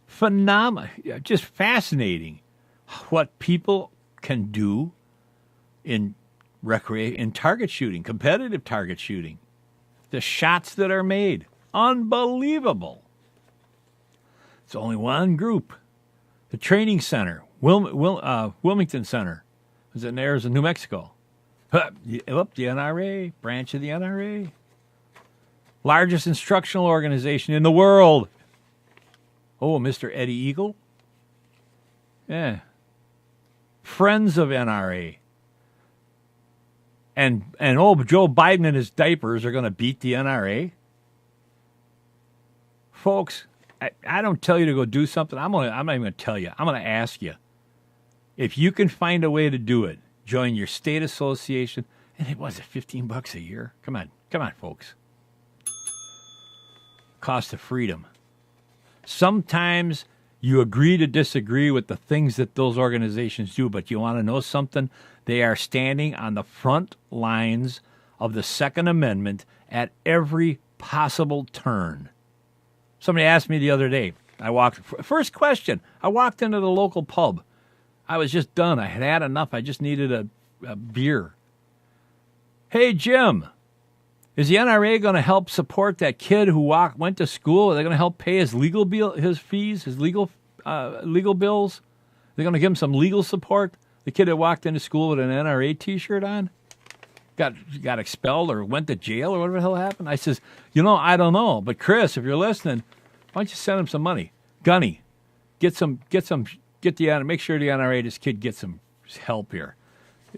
phenomenal, just fascinating what people can do in target shooting, competitive target shooting. The shots that are made, unbelievable. It's only one group. The training center, Wilmington Center, was in Arizona, New Mexico. The NRA, branch of the NRA. Largest instructional organization in the world. Oh, Mr. Eddie Eagle? Yeah. Friends of NRA. And Joe Biden and his diapers are going to beat the NRA? Folks, I don't tell you to go do something. I'm not even going to tell you. I'm going to ask you. If you can find a way to do it, join your state association And it was $15 a year. Come on, folks. Cost of freedom. Sometimes you agree to disagree with the things that those organizations do, but you want to know something? They are standing on the front lines of the Second Amendment at every possible turn. Somebody asked me the other day, first question, I walked into the local pub. I was just done. I had had enough. I just needed a beer. Hey, Jim, is the NRA going to help support that kid who went to school? Are they going to help pay his legal bill, his fees, his legal bills? They're going to give him some legal support? The kid that walked into school with an NRA T-shirt on? Got expelled or went to jail or whatever the hell happened? I says, I don't know. But Chris, if you're listening, why don't you send him some money? Gunny, make sure the NRA, this kid gets some help here.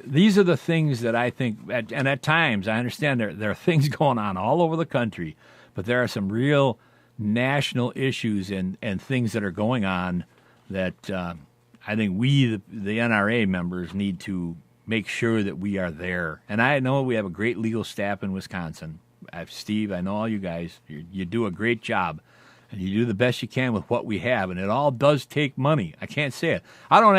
These are the things that I think, and at times, I understand there are things going on all over the country, but there are some real national issues and things that are going on that I think we, the NRA members, need to make sure that we are there. And I know we have a great legal staff in Wisconsin. Steve, I know all you guys, you do a great job. And you do the best you can with what we have, and it all does take money. I can't say it. I don't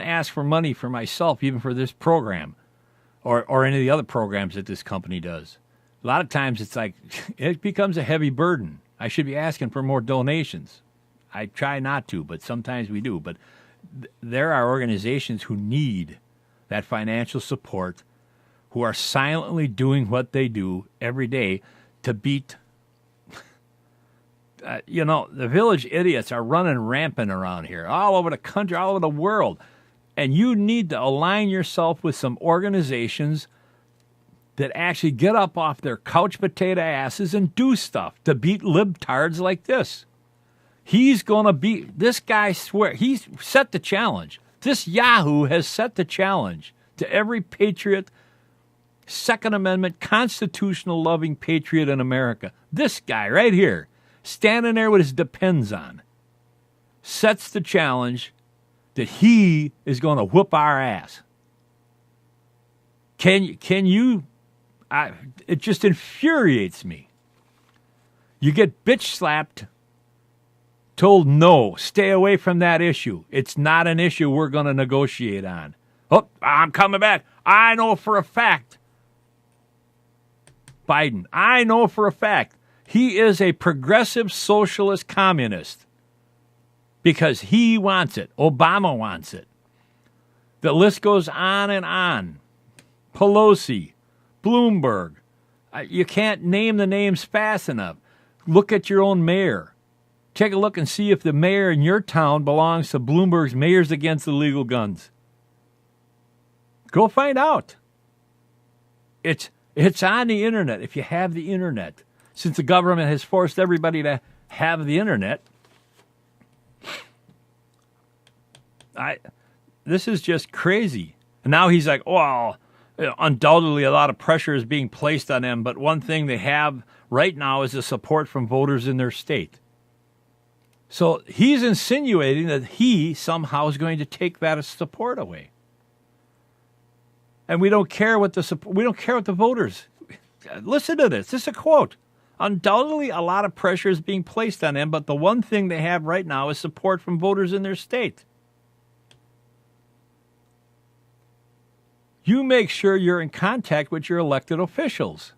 ask for money for myself, even for this program, or any of the other programs that this company does. A lot of times it's like it becomes a heavy burden. I should be asking for more donations. I try not to, but sometimes we do. But there are organizations who need that financial support, who are silently doing what they do every day to beat. The village idiots are running rampant around here, all over the country, all over the world. And you need to align yourself with some organizations that actually get up off their couch potato asses and do stuff to beat libtards like this. He's going to beat, this guy he's set the challenge. This Yahoo has set the challenge to every patriot, Second Amendment, constitutional-loving patriot in America. This guy right here, standing there with his depends on, sets the challenge that he is going to whoop our ass. Can you? It just infuriates me. You get bitch slapped, told no, stay away from that issue. It's not an issue we're going to negotiate on. Oh, I'm coming back. I know for a fact. Biden, I know for a fact. He is a progressive socialist communist because he wants it. Obama wants it. The list goes on and on. Pelosi, Bloomberg. You can't name the names fast enough. Look at your own mayor. Take a look and see if the mayor in your town belongs to Bloomberg's Mayors Against Illegal Guns. Go find out. It's on the internet if you have the internet. Since the government has forced everybody to have the internet, this is just crazy. And now he's like, well, undoubtedly a lot of pressure is being placed on them, but one thing they have right now is the support from voters in their state. So he's insinuating that he somehow is going to take that support away. And we don't care what the voters. Listen to this. This is a quote. Undoubtedly, a lot of pressure is being placed on them, but the one thing they have right now is support from voters in their state. You make sure you're in contact with your elected officials.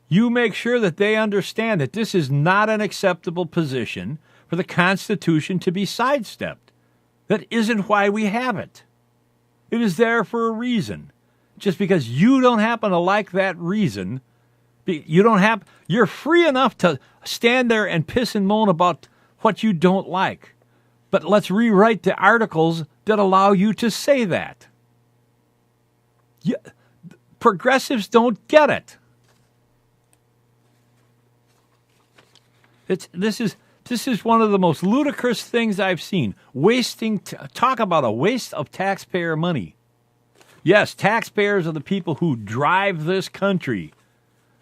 You make sure that they understand that this is not an acceptable position for the Constitution to be sidestepped. That isn't why we have it. It is there for a reason. Just because you don't happen to like that reason, you're free enough to stand there and piss and moan about what you don't like. But let's rewrite the articles that allow you to say that. Progressives don't get it. This is one of the most ludicrous things I've seen. Talk about a waste of taxpayer money. Yes, taxpayers are the people who drive this country,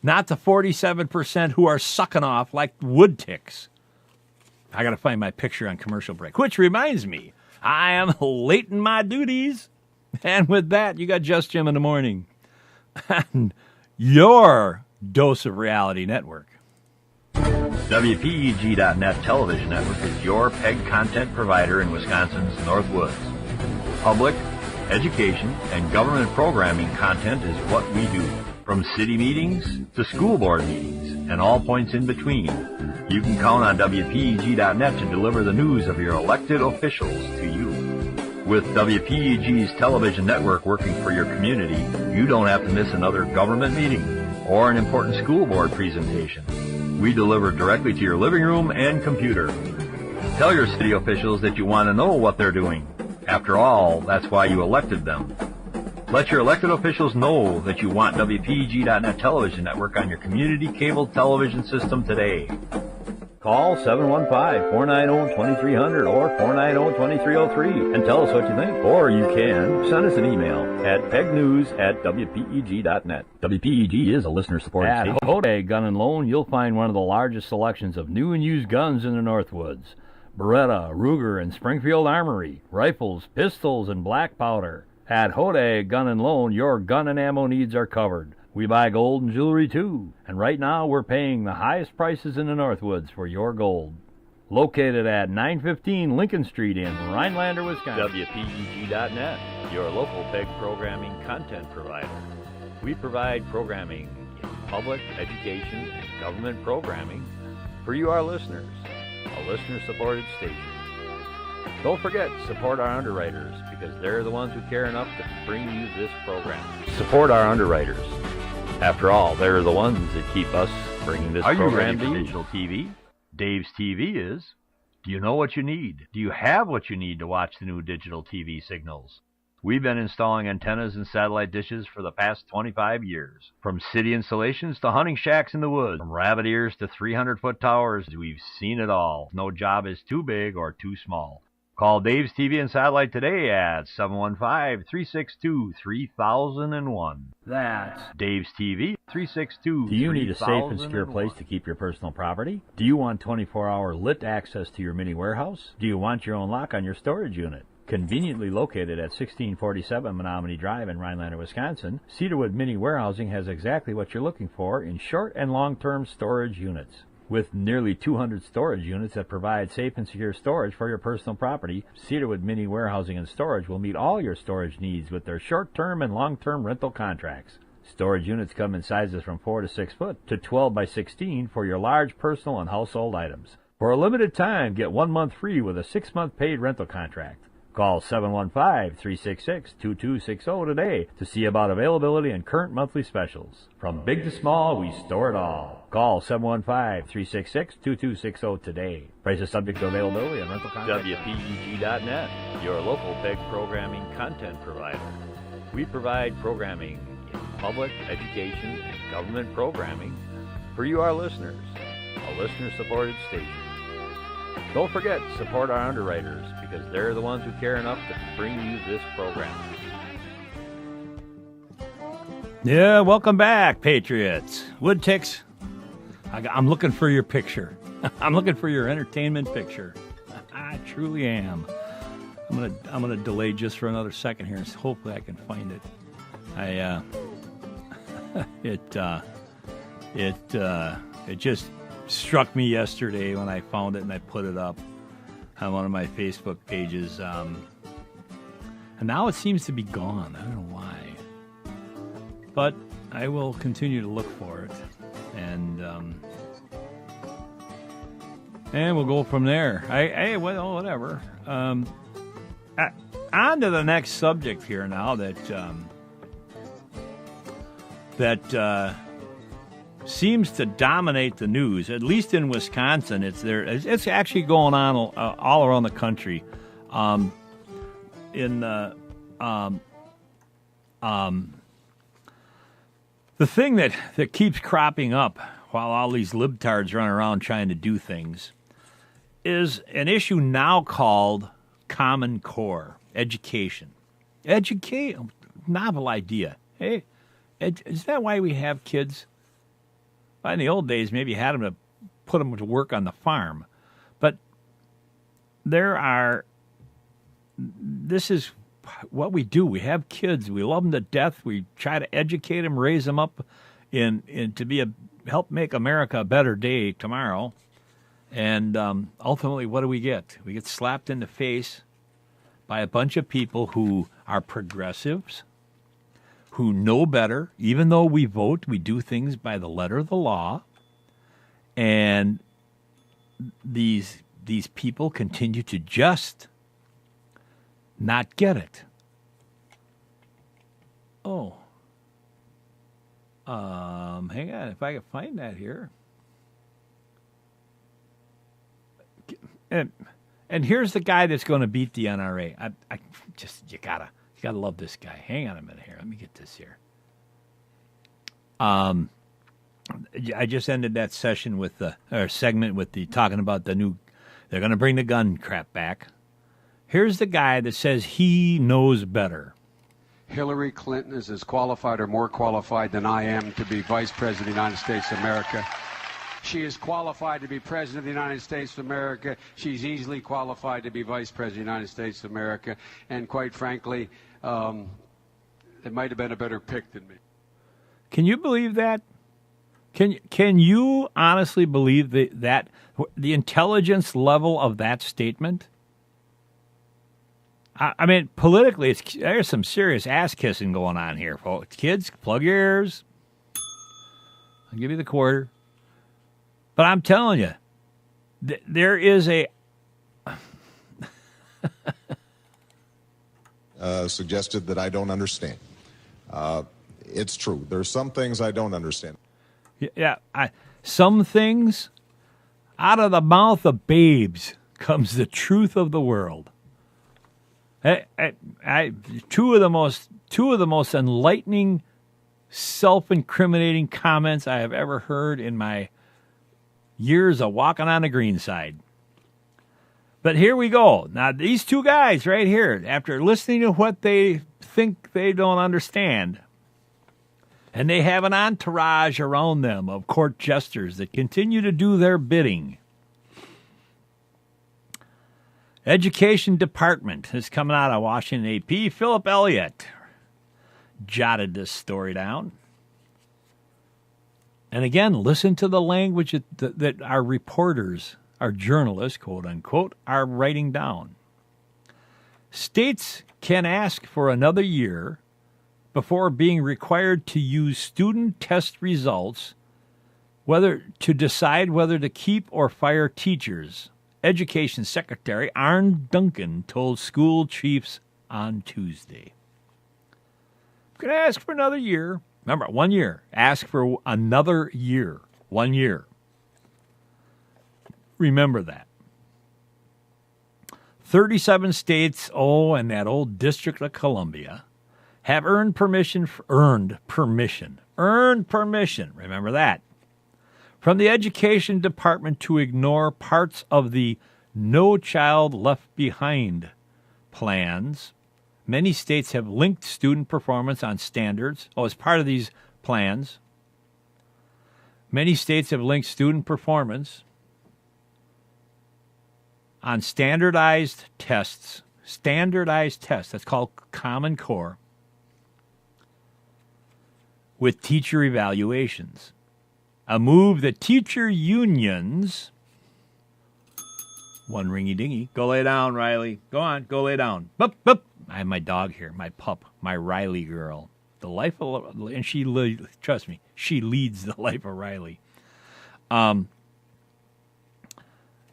not the 47% who are sucking off like wood ticks. I got to find my picture on commercial break, which reminds me, I am late in my duties. And with that, you got Just Jim in the morning. And your dose of reality network. WPEG.net television network is your PEG content provider in Wisconsin's North Woods. Public, education, and government programming content is what we do. From city meetings to school board meetings and all points in between, you can count on WPEG.net to deliver the news of your elected officials to you. With WPEG's television network working for your community, you don't have to miss another government meeting or an important school board presentation. We deliver directly to your living room and computer. Tell your city officials that you want to know what they're doing. After all, that's why you elected them. Let your elected officials know that you want WPEG.net television network on your community cable television system today. Call 715-490-2300 or 490-2303 and tell us what you think. Or you can send us an email at pegnews@wpeg.net. WPEG is a listener-supported station. At Hode Gun and Loan, you'll find one of the largest selections of new and used guns in the Northwoods. Beretta, Ruger, and Springfield Armory, rifles, pistols, and black powder. At Hode Gun and Loan, your gun and ammo needs are covered. We buy gold and jewelry too, and right now we're paying the highest prices in the Northwoods for your gold. Located at 915 Lincoln Street in Rhinelander, Wisconsin. WPEG.net, your local PEG programming content provider. We provide programming in public, education, and government programming for you, our listeners. A listener-supported station. Don't forget, support our underwriters, because they're the ones who care enough to bring you this program. Support our underwriters. After all, they're the ones that keep us bringing this program to you. Are you ready for digital TV? Dave's TV is. Do you know what you need? Do you have what you need to watch the new digital TV signals? We've been installing antennas and satellite dishes for the past 25 years. From city installations to hunting shacks in the woods, from rabbit ears to 300-foot towers, we've seen it all. No job is too big or too small. Call Dave's TV and Satellite today at 715-362-3001. That's Dave's TV, 362-3001. Do you need a safe and secure place to keep your personal property? Do you want 24-hour lit access to your mini warehouse? Do you want your own lock on your storage unit? Conveniently located at 1647 Menominee Drive in Rhinelander, Wisconsin, Cedarwood Mini Warehousing has exactly what you're looking for in short and long-term storage units. With nearly 200 storage units that provide safe and secure storage for your personal property, Cedarwood Mini Warehousing and Storage will meet all your storage needs with their short-term and long-term rental contracts. Storage units come in sizes from 4 to 6 foot to 12 by 16 for your large personal and household items. For a limited time, get 1 month free with a 6-month paid rental contract. Call 715-366-2260 today to see about availability and current monthly specials. From big to small, we store it all. Call 715-366-2260 today. Prices subject to availability and rental contract. WPEG.net, your local PEG programming content provider. We provide programming in public, education, and government programming for you, our listeners. A listener-supported station. Don't forget, support our underwriters, because they're the ones who care enough to bring you this program. Yeah, welcome back, Patriots. Wood Ticks, I'm looking for your picture. I'm looking for your entertainment picture. I truly am. I'm gonna delay just for another second here, and hopefully I can find it. It just struck me yesterday when I found it and I put it up on one of my Facebook pages. And now it seems to be gone. I don't know why. But I will continue to look for it. And we'll go from there. Well, whatever. On to the next subject here now that seems to dominate the news, at least in Wisconsin. It's actually going on all around the country. The thing that keeps cropping up while all these libtards run around trying to do things is an issue now called Common Core education. Novel idea. Hey, is that why we have kids? In the old days, maybe you had them to put them to work on the farm. But there are this is what we do. We have kids. We love them to death. We try to educate them, raise them up in to be help make America a better day tomorrow. And ultimately, what do we get? We get slapped in the face by a bunch of people who are progressives, who know better. Even though we vote, we do things by the letter of the law. And these people continue to just not get it. Oh. Hang on, if I can find that here. And here's the guy that's going to beat the NRA. You gotta love this guy. Hang on a minute here. Let me get this here. I just ended that segment with the talking about the new. They're going to bring the gun crap back. Here's the guy that says he knows better. Hillary Clinton is as qualified or more qualified than I am to be Vice President of the United States of America. She is qualified to be President of the United States of America. She's easily qualified to be Vice President of the United States of America. And quite frankly, it might have been a better pick than me. Can you believe that? Can you honestly believe that the intelligence level of that statement? I mean, politically, there's some serious ass-kissing going on here, folks. Kids, plug your ears. I'll give you the quarter. But I'm telling you, there is a... suggested that I don't understand. It's true. There's some things I don't understand. Yeah, some things, out of the mouth of babes comes the truth of the world. Two of the most enlightening, self-incriminating comments I have ever heard in my years of walking on the green side. But here we go. Now, these two guys right here, after listening to what they think they don't understand, and they have an entourage around them of court jesters that continue to do their bidding. Education Department is coming out of Washington, AP. Philip Elliott jotted this story down. And again, listen to the language that our reporters, our journalists, quote unquote, are writing down. States can ask for another year before being required to use student test results to decide whether to keep or fire teachers. Education Secretary Arne Duncan told school chiefs on Tuesday. I'm going to ask for another year. Remember, 1 year. Ask for another year. 1 year. Remember that. 37 states, and that old District of Columbia, have earned permission. Remember that. From the Education Department to ignore parts of the No Child Left Behind plans. Many states have linked student performance on standards. As part of these plans, many states have linked student performance on standardized tests. That's called Common Core. With teacher evaluations. A move that teacher unions... One ringy-dingy. Go lay down, Riley. Go on, go lay down. Boop, boop. I have my dog here, my pup, my Riley girl. The life of... And trust me, she leads the life of Riley. So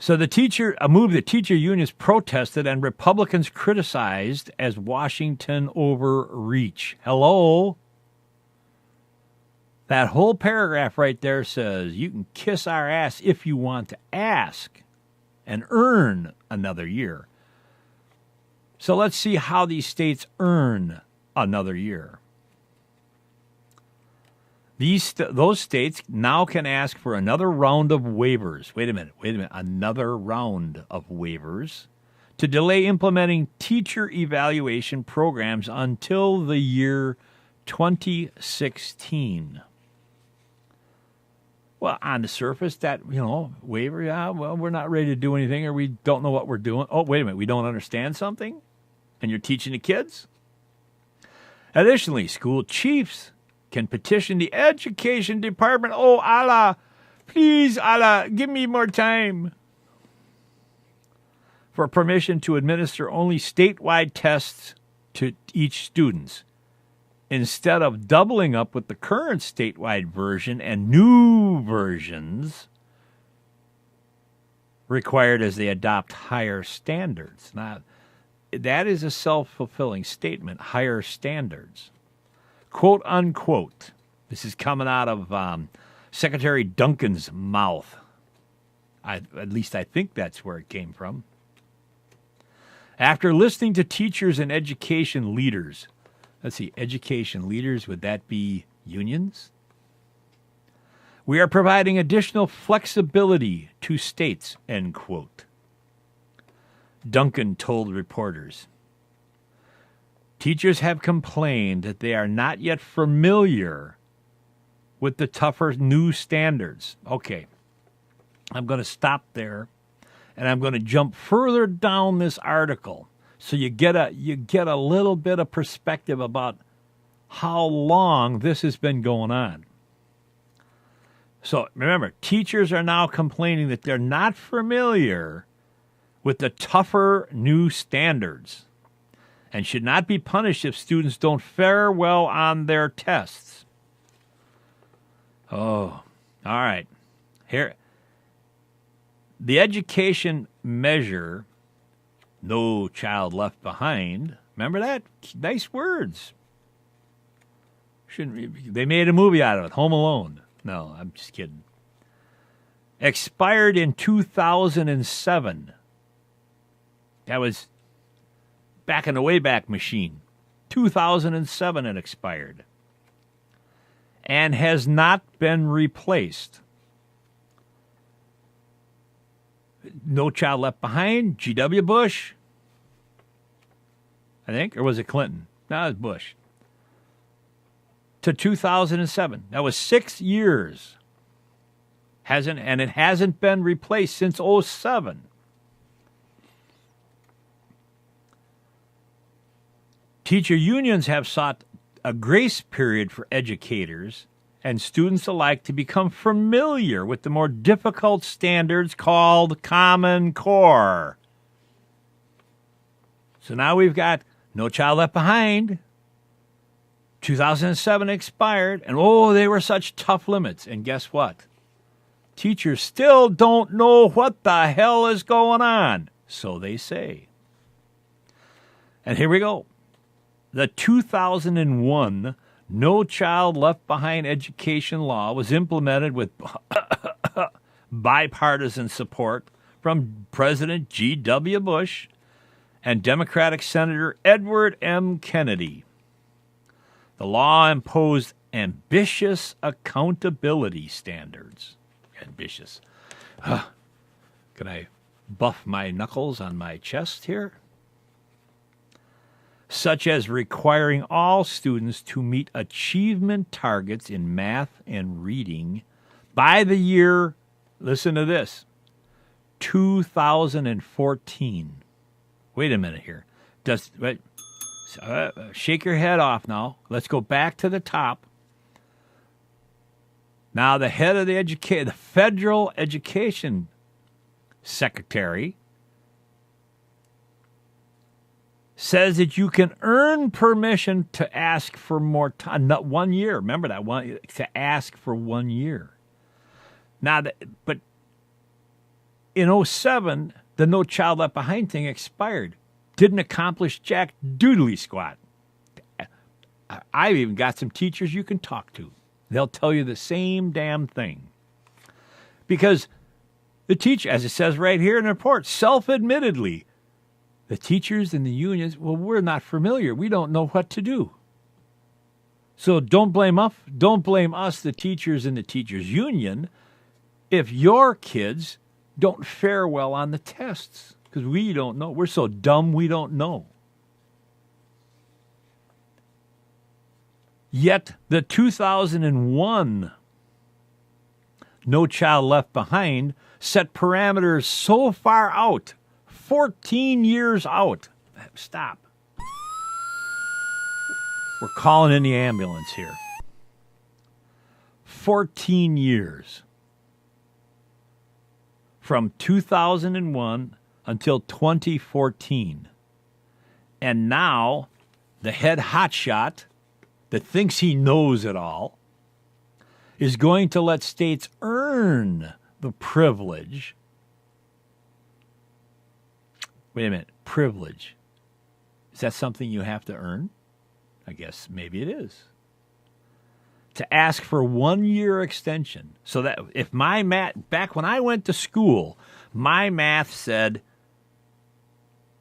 a move that teacher unions protested and Republicans criticized as Washington overreach. Hello? That whole paragraph right there says you can kiss our ass if you want to ask and earn another year. So let's see how these states earn another year. Those states now can ask for another round of waivers. Wait a minute. Another round of waivers to delay implementing teacher evaluation programs until the year 2016. Well, on the surface, that, waiver, we're not ready to do anything, or we don't know what we're doing. Oh, wait a minute, we don't understand something? and you're teaching the kids. Additionally, school chiefs can petition the education department. Oh, Allah, please, Allah, give me more time. For permission to administer only statewide tests to each student, instead of doubling up with the current statewide version and new versions required as they adopt higher standards. Now, that is a self-fulfilling statement, higher standards. Quote, unquote. This is coming out of Secretary Duncan's mouth. At least I think that's where it came from. After listening to teachers and education leaders, let's see, education leaders, would that be unions? We are providing additional flexibility to states, end quote. Duncan told reporters. Teachers have complained that they are not yet familiar with the tougher new standards. Okay, I'm going to stop there, and I'm going to jump further down this article so you get a little bit of perspective about how long this has been going on. So remember, teachers are now complaining that they're not familiar with the tougher new standards and should not be punished if students don't fare well on their tests. Oh, all right. Here, the education measure, No Child Left Behind. Remember that? Nice words. They made a movie out of it, Home Alone. No, I'm just kidding. Expired in 2007. That was back in the Wayback Machine. 2007 it expired. And has not been replaced. No Child Left Behind, G.W. Bush, I think, or was it Clinton? No, it was Bush. To 2007. That was 6 years. It hasn't been replaced since 2007. Teacher unions have sought a grace period for educators and students alike to become familiar with the more difficult standards called Common Core. So now we've got No Child Left Behind. 2007 expired, and they were such tough limits. And guess what? Teachers still don't know what the hell is going on, so they say. And here we go. The 2001 No Child Left Behind education law was implemented with bipartisan support from President G.W. Bush and Democratic Senator Edward M. Kennedy. The law imposed ambitious accountability standards. Ambitious. Can I buff my knuckles on my chest here? Such as requiring all students to meet achievement targets in math and reading by the year, listen to this, 2014. Wait a minute here. Shake your head off now. Let's go back to the top. Now the head of the Federal Education Secretary says that you can earn permission to ask for more time, not 1 year. Remember that one, to ask for 1 year. Now, but in 2007, the No Child Left Behind thing expired. Didn't accomplish jack doodly squat. I've even got some teachers you can talk to. They'll tell you the same damn thing. Because the teacher, as it says right here in the report, self-admittedly, the teachers and the unions, we're not familiar. We don't know what to do. So don't blame us, the teachers and the teachers union, if your kids don't fare well on the tests. Because we don't know. We're so dumb we don't know. Yet the 2001 No Child Left Behind set parameters so far out, 14 years out. Stop. We're calling in the ambulance here. 14 years. From 2001 until 2014. And now, the head hotshot that thinks he knows it all is going to let states earn the privilege. Wait a minute, privilege. Is that something you have to earn? I guess maybe it is. To ask for 1 year extension. So that if my math, back when I went to school, my math said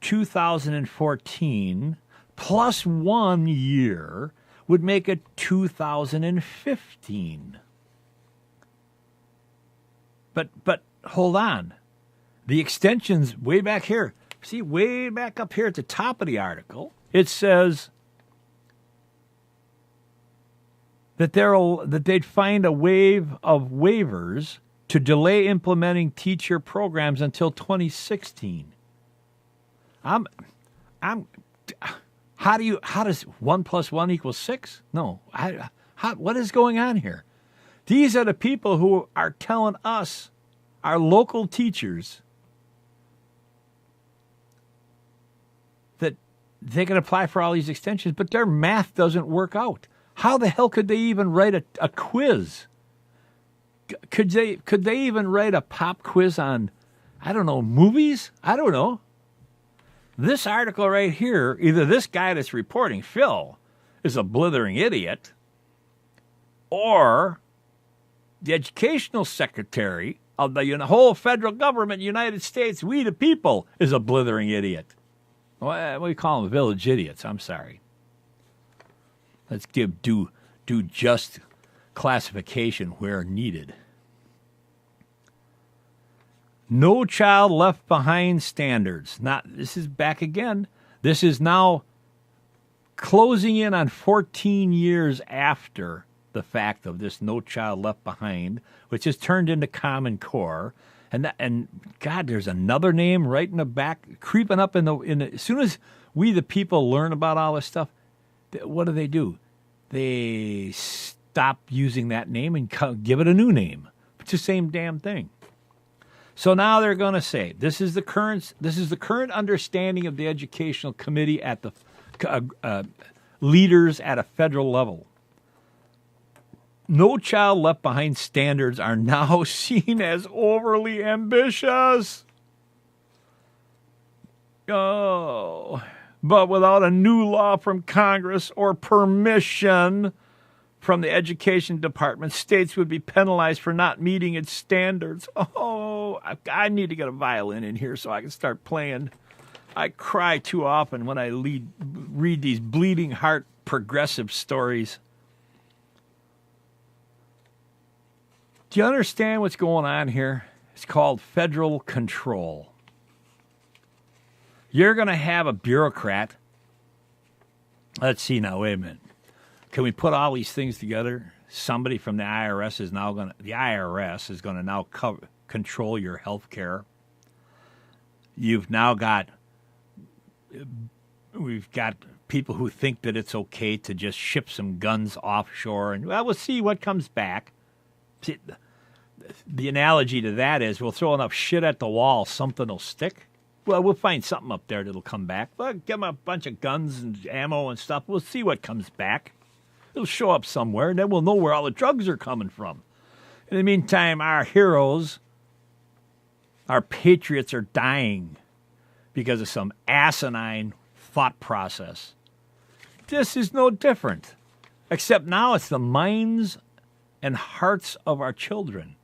2014 plus 1 year would make it 2015. But hold on. The extension's way back here. See, way back up here at the top of the article, it says that they'd find a wave of waivers to delay implementing teacher programs until 2016. How does 1 plus 1 equal 6? No. What is going on here? These are the people who are telling us, our local teachers, that they can apply for all these extensions, but their math doesn't work out. How the hell could they even write a quiz? Could they even write a pop quiz on, I don't know, movies? I don't know. This article right here, either this guy that's reporting, Phil, is a blithering idiot, or the educational secretary of the whole federal government, United States, we the people, is a blithering idiot. Well, we call them village idiots. I'm sorry. Let's do just classification where needed. No Child Left Behind standards. This is back again. This is now closing in on 14 years after the fact of this No Child Left Behind, which has turned into Common Core. And God, there's another name right in the back, creeping up in the. As soon as we the people learn about all this stuff, what do? They stop using that name and give it a new name. It's the same damn thing. So now they're going to say this is the current understanding of the Educational Committee at the leaders at a federal level. No Child Left Behind standards are now seen as overly ambitious. Oh, but without a new law from Congress or permission from the Education Department, states would be penalized for not meeting its standards. Oh, I need to get a violin in here so I can start playing. I cry too often when I read these bleeding heart progressive stories. Do you understand what's going on here? It's called federal control. You're going to have a bureaucrat. Let's see now, wait a minute. Can we put all these things together? Somebody from the IRS is going to now control your health care. We've got people who think that it's okay to just ship some guns offshore, and we'll see what comes back. See, the analogy to that is we'll throw enough shit at the wall, something will stick. Well, we'll find something up there that'll come back. Well, give them a bunch of guns and ammo and stuff. We'll see what comes back. It'll show up somewhere, and then we'll know where all the drugs are coming from. In the meantime, our heroes, our patriots are dying because of some asinine thought process. This is no different, except now it's the minds and hearts of our children.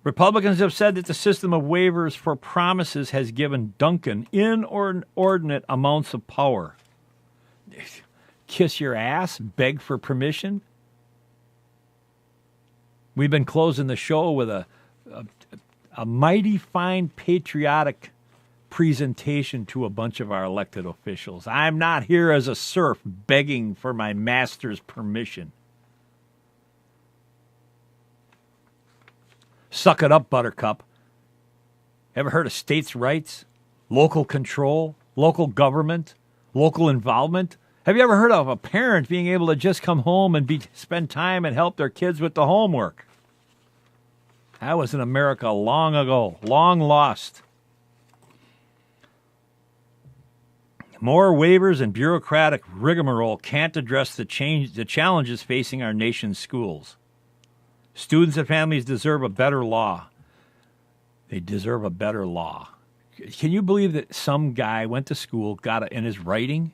Republicans have said that the system of waivers for promises has given Duncan inordinate amounts of power. Kiss your ass, beg for permission. We've been closing the show with a mighty fine patriotic presentation to a bunch of our elected officials. I'm not here as a serf begging for my master's permission. Suck it up, Buttercup. Ever heard of states' rights, local control, local government, local involvement. Have you ever heard of a parent being able to just come home and spend time and help their kids with the homework? That was in America long ago, long lost. More waivers and bureaucratic rigmarole can't address the challenges facing our nation's schools. Students and families deserve a better law. They deserve a better law. Can you believe that some guy went to school, got in his writing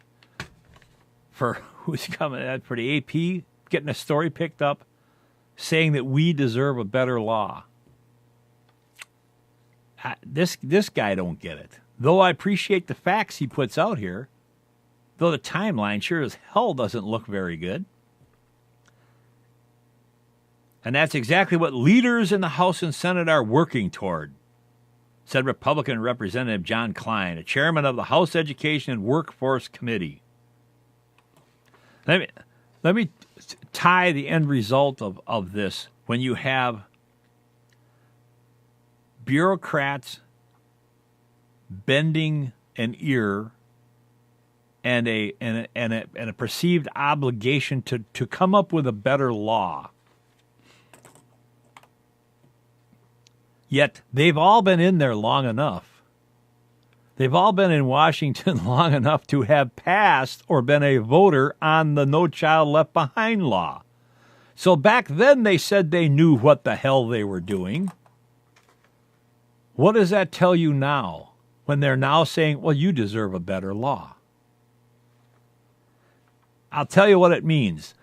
who's coming for the AP, getting a story picked up, saying that we deserve a better law? This guy don't get it. Though I appreciate the facts he puts out here, though the timeline sure as hell doesn't look very good. And that's exactly what leaders in the House and Senate are working toward, said Republican Representative John Klein, a chairman of the House Education and Workforce Committee. Let me tie the end result of this when you have bureaucrats bending an ear and a perceived obligation to come up with a better law. Yet they've all been in there long enough. They've all been in Washington long enough to have passed or been a voter on the No Child Left Behind law. So back then they said they knew what the hell they were doing. What does that tell you now when they're now saying, well, you deserve a better law? I'll tell you what it means,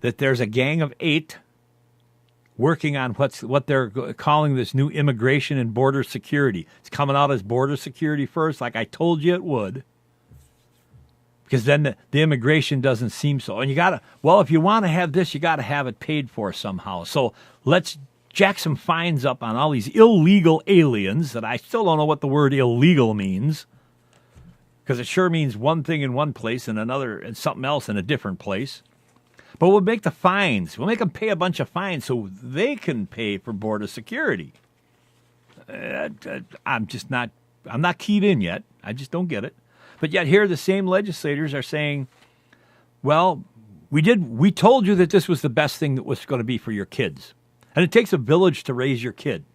that there's a gang of 8 working on what they're calling this new immigration and border security. It's coming out as border security first, like I told you it would, because then the immigration doesn't seem so. And if you want to have this, you got to have it paid for somehow. So let's jack some fines up on all these illegal aliens that I still don't know what the word illegal means, because it sure means one thing in one place and another and something else in a different place. But we'll make the fines. We'll make them pay a bunch of fines so they can pay for border security. I'm not keyed in yet. I just don't get it. But yet here the same legislators are saying, well, we told you that this was the best thing that was going to be for your kids. And it takes a village to raise your kid.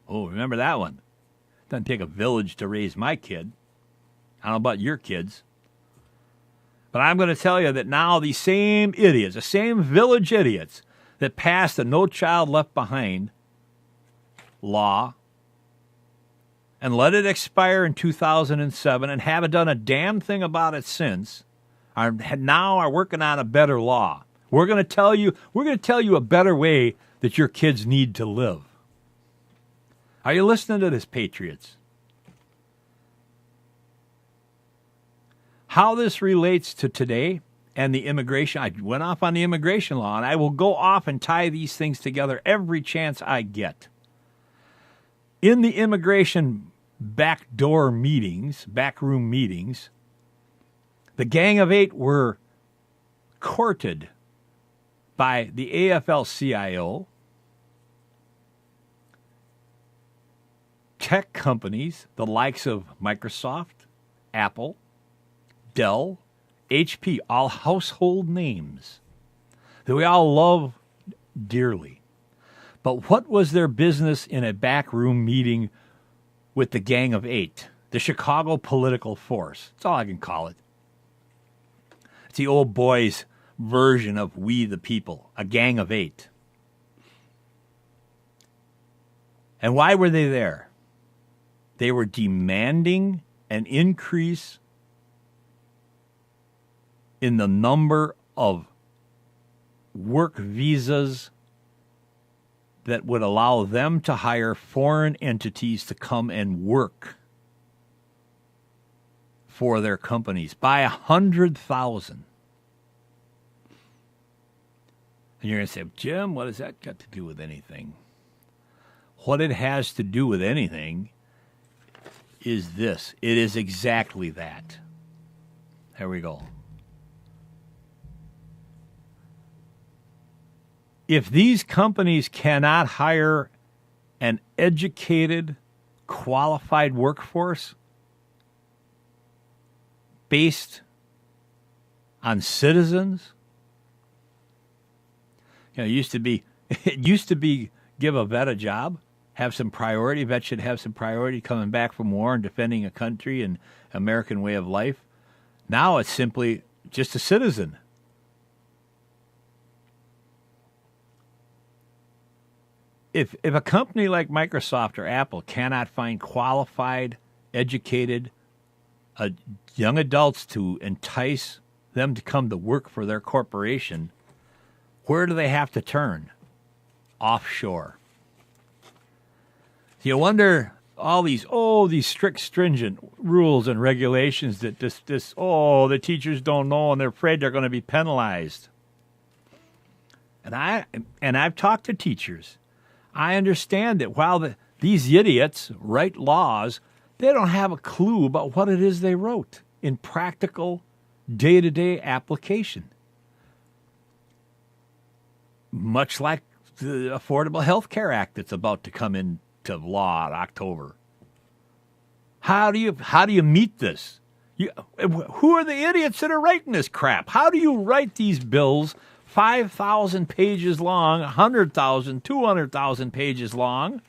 Oh, remember that one. It doesn't take a village to raise my kid. I don't know about your kids. But I'm going to tell you that now these same idiots, the same village idiots that passed the No Child Left Behind law and let it expire in 2007 and haven't done a damn thing about it since, are working on a better law. We're going to tell you a better way that your kids need to live. Are you listening to this, patriots? How this relates to today and the immigration, I went off on the immigration law, and I will go off and tie these things together every chance I get. In the immigration backroom meetings, the Gang of 8 were courted by the AFL-CIO, tech companies, the likes of Microsoft, Apple, Dell, HP, all household names that we all love dearly. But what was their business in a backroom meeting with the Gang of 8, the Chicago political force? That's all I can call it. It's the old boys' version of We the People, a Gang of 8. And why were they there? They were demanding an increase in the number of work visas that would allow them to hire foreign entities to come and work for their companies by 100,000. And you're going to say, Jim, what has that got to do with anything? What it has to do with anything is this. It is exactly that. There we go. If these companies cannot hire an educated, qualified workforce, based on citizens. You know, it used to be give a vet a job, have some priority. Vet should have some priority coming back from war and defending a country and American way of life. Now it's simply just a citizen. If a company like Microsoft or Apple cannot find qualified, educated young adults to entice them to come to work for their corporation, where do they have to turn? Offshore. You wonder all these strict, stringent rules and regulations that the teachers don't know and they're afraid they're going to be penalized. And I've talked to teachers. I understand that while these idiots write laws, they don't have a clue about what it is they wrote in practical, day-to-day application. Much like the Affordable Health Care Act that's about to come into law in October. How do you meet this? Who are the idiots that are writing this crap? How do you write these bills 5,000 pages long, 100,000, 200,000 pages long,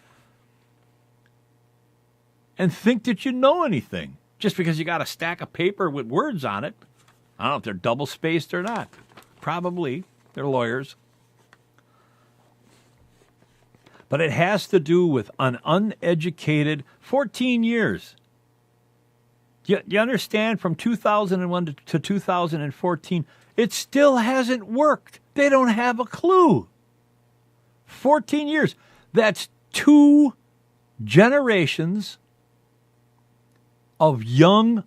and think that you know anything just because you got a stack of paper with words on it? I don't know if they're double-spaced or not. Probably. They're lawyers. But it has to do with an uneducated 14 years. You understand, from 2001 to 2014, it still hasn't worked. They don't have a clue. 14 years. That's 2 generations of young,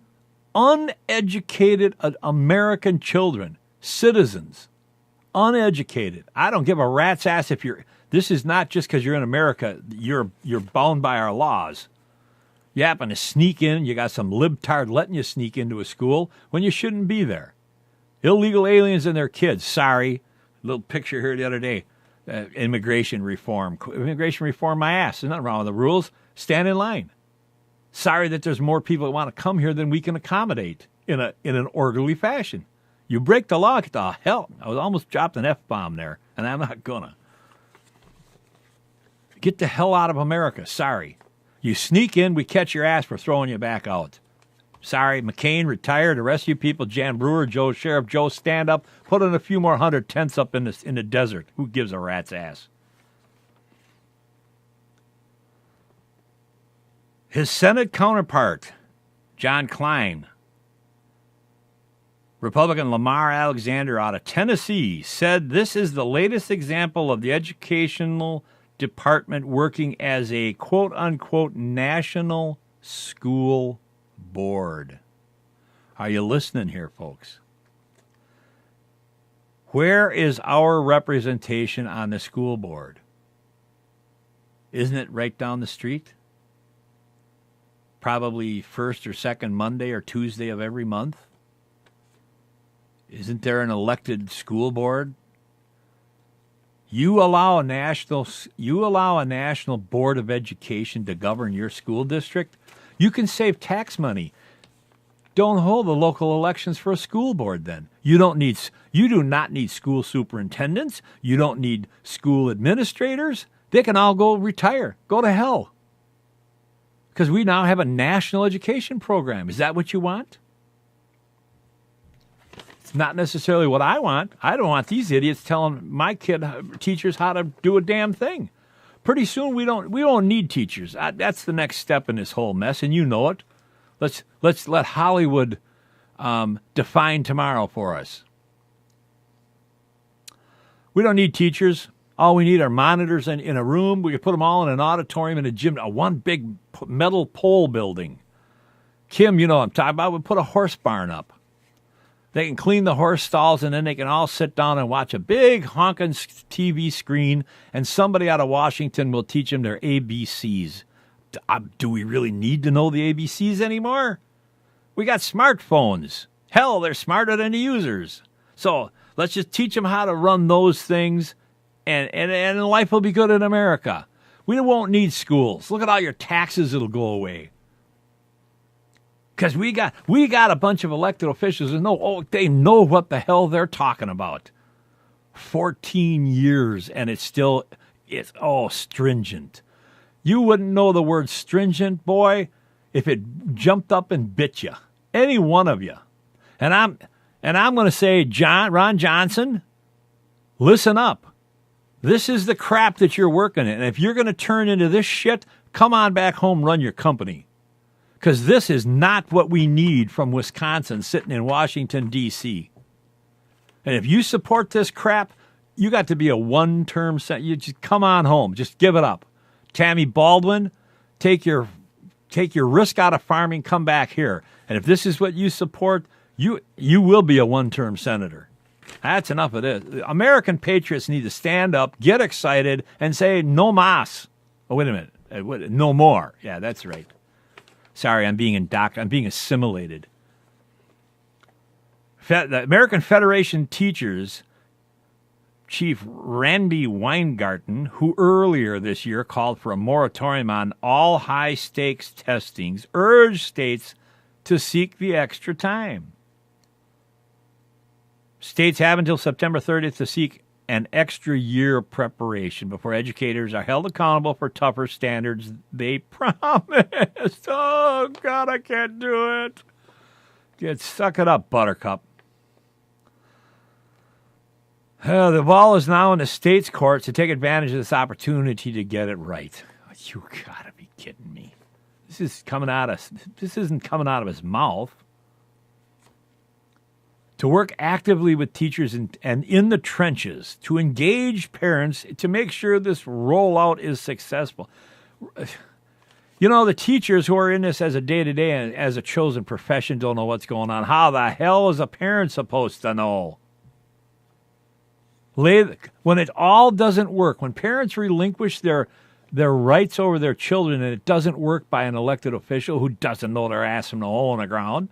uneducated American children, citizens, uneducated. I don't give a rat's ass if you're... This is not just because you're in America, you're bound by our laws. You happen to sneak in, you got some libtard letting you sneak into a school when you shouldn't be there. Illegal aliens and their kids, sorry. Little picture here the other day. Immigration reform. Immigration reform, my ass. There's nothing wrong with the rules. Stand in line. Sorry that there's more people that want to come here than we can accommodate in an orderly fashion. You break the law, get the hell. I was almost dropped an F-bomb there, and I'm not gonna. Get the hell out of America. Sorry. You sneak in, we catch your ass, we're throwing you back out. Sorry, McCain retired. The rest of you people, Jan Brewer, Joe Sheriff, Joe, stand up. Put in a few more 100 tents up in the desert. Who gives a rat's ass? His Senate counterpart, John Klein, Republican Lamar Alexander out of Tennessee, said this is the latest example of the educational department working as a quote-unquote national school board. Are you listening here, folks? Where is our representation on the school board? Isn't it right down the street? Probably first or second Monday or Tuesday of every month? Isn't there an elected school board? You allow a national board of education to govern your school district? You can save tax money. Don't hold the local elections for a school board then. You do not need school superintendents. You don't need school administrators. They can all go retire. Go to hell. Because we now have a national education program. Is that what you want? It's not necessarily what I want. I don't want these idiots telling my teachers how to do a damn thing. Pretty soon we won't need teachers. That's the next step in this whole mess, and you know it. Let's let Hollywood define tomorrow for us. We don't need teachers. All we need are monitors in a room. We can put them all in an auditorium in a gym, one big metal pole building. Kim, you know what I'm talking about. We put a horse barn up. They can clean the horse stalls, and then they can all sit down and watch a big honking TV screen, and somebody out of Washington will teach them their ABCs. Do we really need to know the ABCs anymore? We got smartphones. Hell, they're smarter than the users. So let's just teach them how to run those things, and life will be good in America. We won't need schools. Look at all your taxes. It'll go away. Because we got a bunch of elected officials who they know what the hell they're talking about. 14 years, and it's stringent. You wouldn't know the word stringent, boy, if it jumped up and bit you. Any one of you. And I'm going to say, Ron Johnson, listen up. This is the crap that you're working in. And if you're going to turn into this shit, come on back home, run your company. Because this is not what we need from Wisconsin sitting in Washington, D.C. And if you support this crap, you got to be a one-term senator. You just come on home. Just give it up. Tammy Baldwin, take your risk out of farming, come back here. And if this is what you support, you will be a one-term senator. That's enough of this. American patriots need to stand up, get excited, and say, no mas. Oh, wait a minute. No more. Yeah, that's right. Sorry, I'm being assimilated. The American Federation Teachers Chief Randy Weingarten, who earlier this year called for a moratorium on all high-stakes testings, urged states to seek the extra time. States have until September 30th to seek an extra year of preparation before educators are held accountable for tougher standards they promised. Oh, God, I can't do it. Suck it up, Buttercup. The ball is now in the state's courts to take advantage of this opportunity to get it right. You gotta be kidding me. This isn't coming out of his mouth. To work actively with teachers and in the trenches, to engage parents, to make sure this rollout is successful. You know, the teachers who are in this as a day-to-day and as a chosen profession don't know what's going on. How the hell is a parent supposed to know? When it all doesn't work, when parents relinquish their rights over their children and it doesn't work by an elected official who doesn't know their ass from the hole in the ground,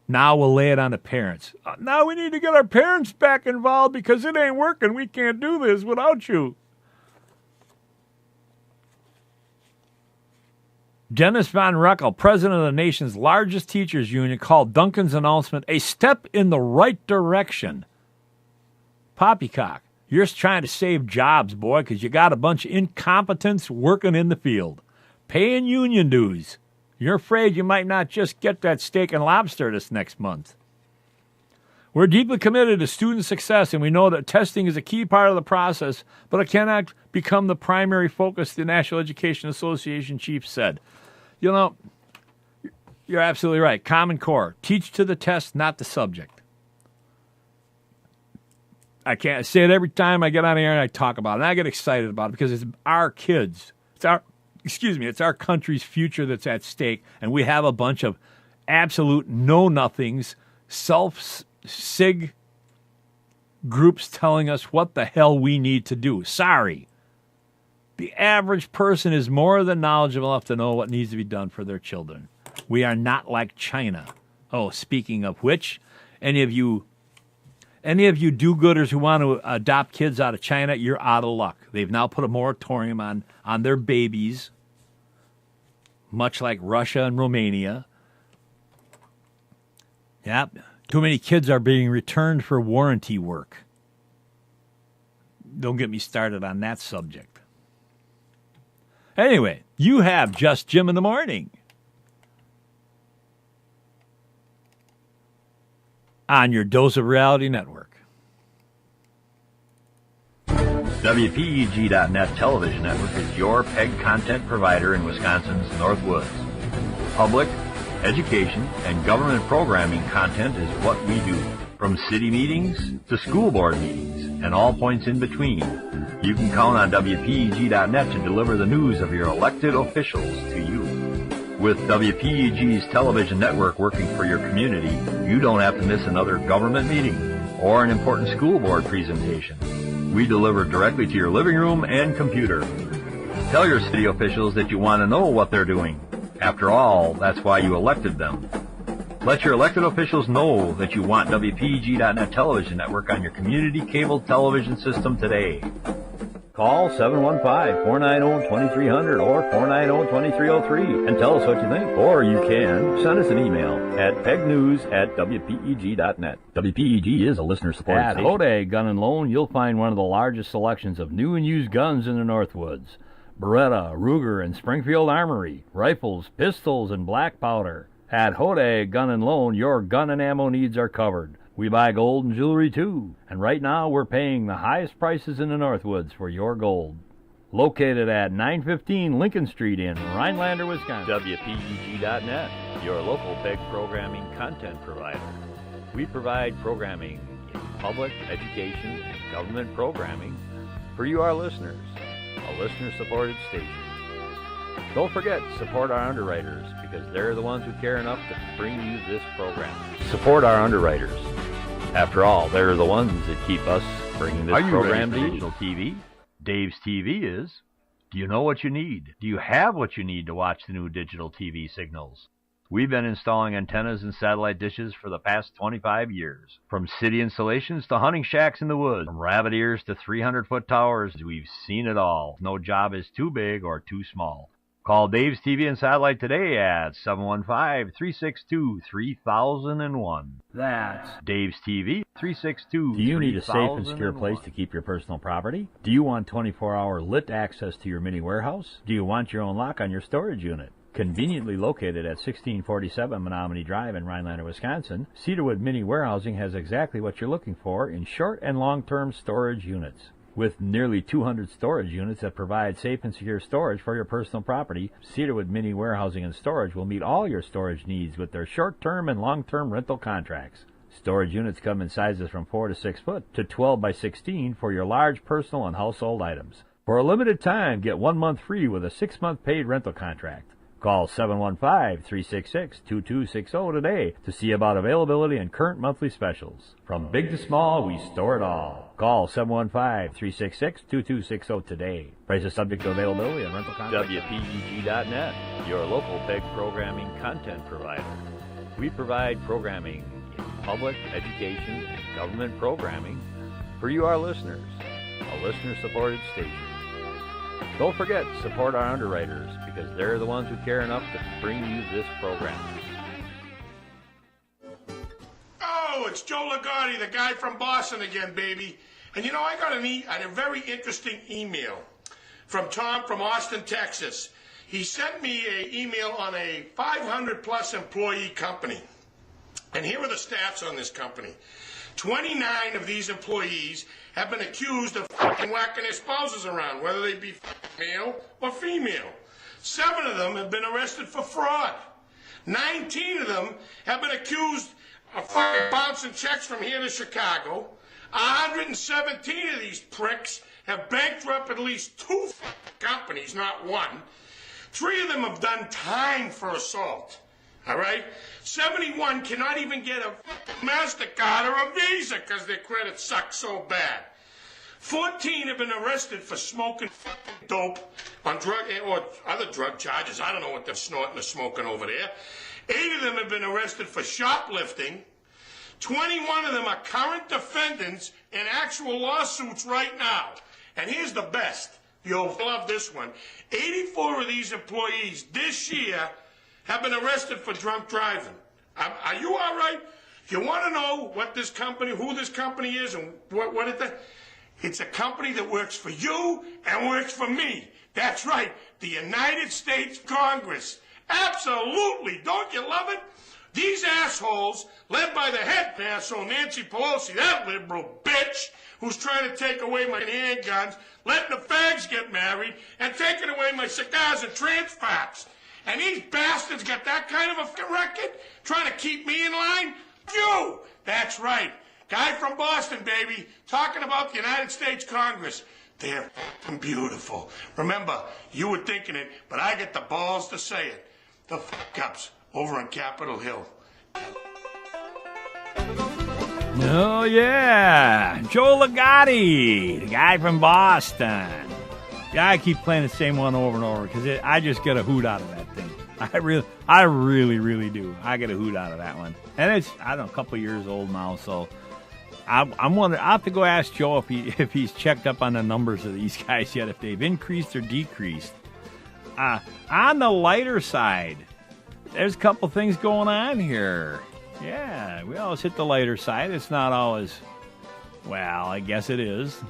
now we'll lay it on the parents. Now we need to get our parents back involved because it ain't working. We can't do this without you. Dennis Von Ruckel, president of the nation's largest teachers union, called Duncan's announcement a step in the right direction. Poppycock, you're just trying to save jobs, boy, because you got a bunch of incompetents working in the field, paying union dues. You're afraid you might not just get that steak and lobster this next month. We're deeply committed to student success, and we know that testing is a key part of the process, but it cannot become the primary focus, the National Education Association chief said. You know, you're absolutely right. Common Core. Teach to the test, not the subject. I can't say it every time I get on air and I talk about it. And I get excited about it because it's our kids. It's our country's future that's at stake. And we have a bunch of absolute know-nothings, self-sig groups telling us what the hell we need to do. Sorry. The average person is more than knowledgeable enough to know what needs to be done for their children. We are not like China. Oh, speaking of which, any of you do-gooders who want to adopt kids out of China, you're out of luck. They've now put a moratorium on their babies, much like Russia and Romania. Yep, too many kids are being returned for warranty work. Don't get me started on that subject. Anyway, you have Just Jim in the Morning on your Dose of Reality Network. WPEG.net television network is your PEG content provider in Wisconsin's North Woods. Public, education, and government programming content is what we do. From city meetings to school board meetings and all points in between, you can count on WPEG.net to deliver the news of your elected officials to you. With WPEG's television network working for your community, you don't have to miss another government meeting or an important school board presentation. We deliver directly to your living room and computer. Tell your city officials that you want to know what they're doing. After all, that's why you elected them. Let your elected officials know that you want WPEG.net television network on your community cable television system today. Call 715-490-2300 or 490-2303 and tell us what you think. Or you can send us an email at pegnews@wpeg.net. WPEG is a listener-supported station. At Hodag Gun & Loan, you'll find one of the largest selections of new and used guns in the Northwoods. Beretta, Ruger, and Springfield Armory, rifles, pistols, and black powder. At Hodag Gun & Loan, your gun and ammo needs are covered. We buy gold and jewelry too, and right now we're paying the highest prices in the Northwoods for your gold. Located at 915 Lincoln Street in Rhinelander, Wisconsin. WPEG.net, your local PEG programming content provider. We provide programming in public, education, and government programming for you, our listeners. A listener-supported station. Don't forget to support our underwriters because they're the ones who care enough to bring you this program. Support our underwriters. After all, they're the ones that keep us bringing this program to you. Digital TV? Dave's TV is. Do you know what you need? Do you have what you need to watch the new digital TV signals? We've been installing antennas and satellite dishes for the past 25 years. From city installations to hunting shacks in the woods, from rabbit ears to 300-foot towers, we've seen it all. No job is too big or too small. Call Dave's TV and Satellite today at 715-362-3001. That's Dave's TV, 362-3001. Do you need a safe and secure place to keep your personal property? Do you want 24-hour lit access to your mini warehouse? Do you want your own lock on your storage unit? Conveniently located at 1647 Menominee Drive in Rhinelander, Wisconsin, Cedarwood Mini Warehousing has exactly what you're looking for in short and long-term storage units. With nearly 200 storage units that provide safe and secure storage for your personal property, Cedarwood Mini Warehousing and Storage will meet all your storage needs with their short-term and long-term rental contracts. Storage units come in sizes from 4 to 6 foot to 12 by 16 for your large personal and household items. For a limited time, get 1 month free with a 6-month paid rental contract. Call 715-366-2260 today to see about availability and current monthly specials. From big to small, we store it all. Call 715-366-2260 today. Prices subject to availability and rental contract. WPEG.net, your local PEG programming content provider. We provide programming in public, education, and government programming for you, our listeners. A listener-supported station. Don't forget to support our underwriters because they're the ones who care enough to bring you this program. Oh, it's Joe Ligotti, the guy from Boston again, baby. And you know, I got a very interesting email from Tom from Austin, Texas. He sent me an email on a 500-plus employee company. And here are the stats on this company. 29 of these employees have been accused of fucking whacking their spouses around, whether they be male or female. 7 of them have been arrested for fraud. 19 of them have been accused of fucking bouncing checks from here to Chicago. 117 of these pricks have bankrupted at least 2 companies, not 1. 3 of them have done time for assault. All right? 71 cannot even get a MasterCard or a Visa because their credit sucks so bad. 14 have been arrested for smoking dope on drug or other drug charges. I don't know what they're snorting or smoking over there. 8 of them have been arrested for shoplifting. 21 of them are current defendants in actual lawsuits right now. And here's the best. You'll love this one. 84 of these employees this year have been arrested for drunk driving. Are you all right? You want to know what this company, who this company is, and what it does? It's a company that works for you and works for me. That's right, the United States Congress. Absolutely. Don't you love it? These assholes, led by the head asshole Nancy Pelosi, that liberal bitch, who's trying to take away my handguns, letting the fags get married, and taking away my cigars and trans fats. And these bastards got that kind of a record? Trying to keep me in line? You! That's right. Guy from Boston, baby, talking about the United States Congress. They're beautiful. Remember, you were thinking it, but I get the balls to say it. The ups over on Capitol Hill. Oh, yeah. Joe Ligotti, the guy from Boston. Yeah, I keep playing the same one over and over because I just get a hoot out of that thing. I really do. I get a hoot out of that one. And it's, I don't know, a couple years old now, so I'm wondering. I'll have to go ask Joe if he's checked up on the numbers of these guys yet, if they've increased or decreased. On the lighter side, there's a couple things going on here. Yeah, we always hit the lighter side. It's not always. Well, I guess it is.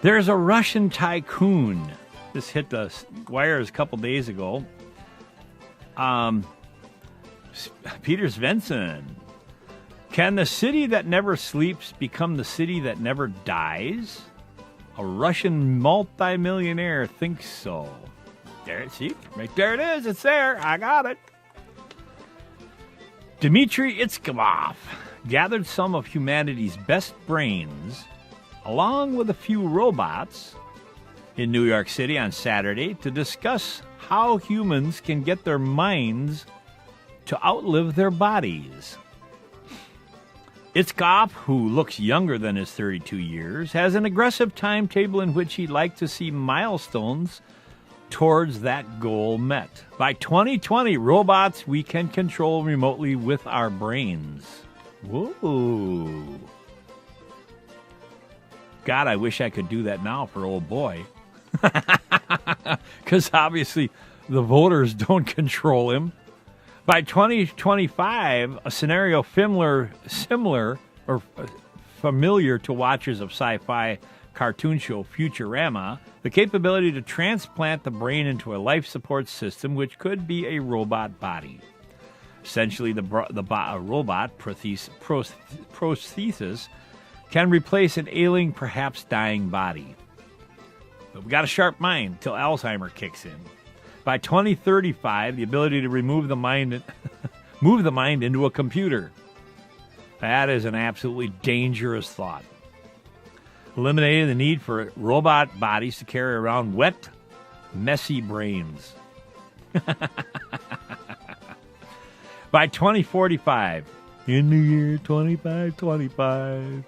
There's a Russian tycoon. This hit the wires a couple days ago. Peter Svensson. Can the city that never sleeps become the city that never dies? A Russian multimillionaire thinks so. There, see? Right there it is. It's there. I got it. Dmitry Itzkov gathered some of humanity's best brains, along with a few robots, in New York City on Saturday to discuss how humans can get their minds to outlive their bodies. Itzkov, who looks younger than his 32 years, has an aggressive timetable in which he'd like to see milestones towards that goal met. By 2020, robots we can control remotely with our brains. Whoa. God, I wish I could do that now for old boy. Because obviously the voters don't control him. By 2025, a scenario similar or familiar to watchers of sci-fi cartoon show Futurama, the capability to transplant the brain into a life support system, which could be a robot body. Essentially, a robot prosthesis can replace an ailing, perhaps dying body. But we got a sharp mind till Alzheimer kicks in. By 2035, the ability to move the mind into a computer. That is an absolutely dangerous thought. Eliminating the need for robot bodies to carry around wet, messy brains. By 2045, in the year 2525.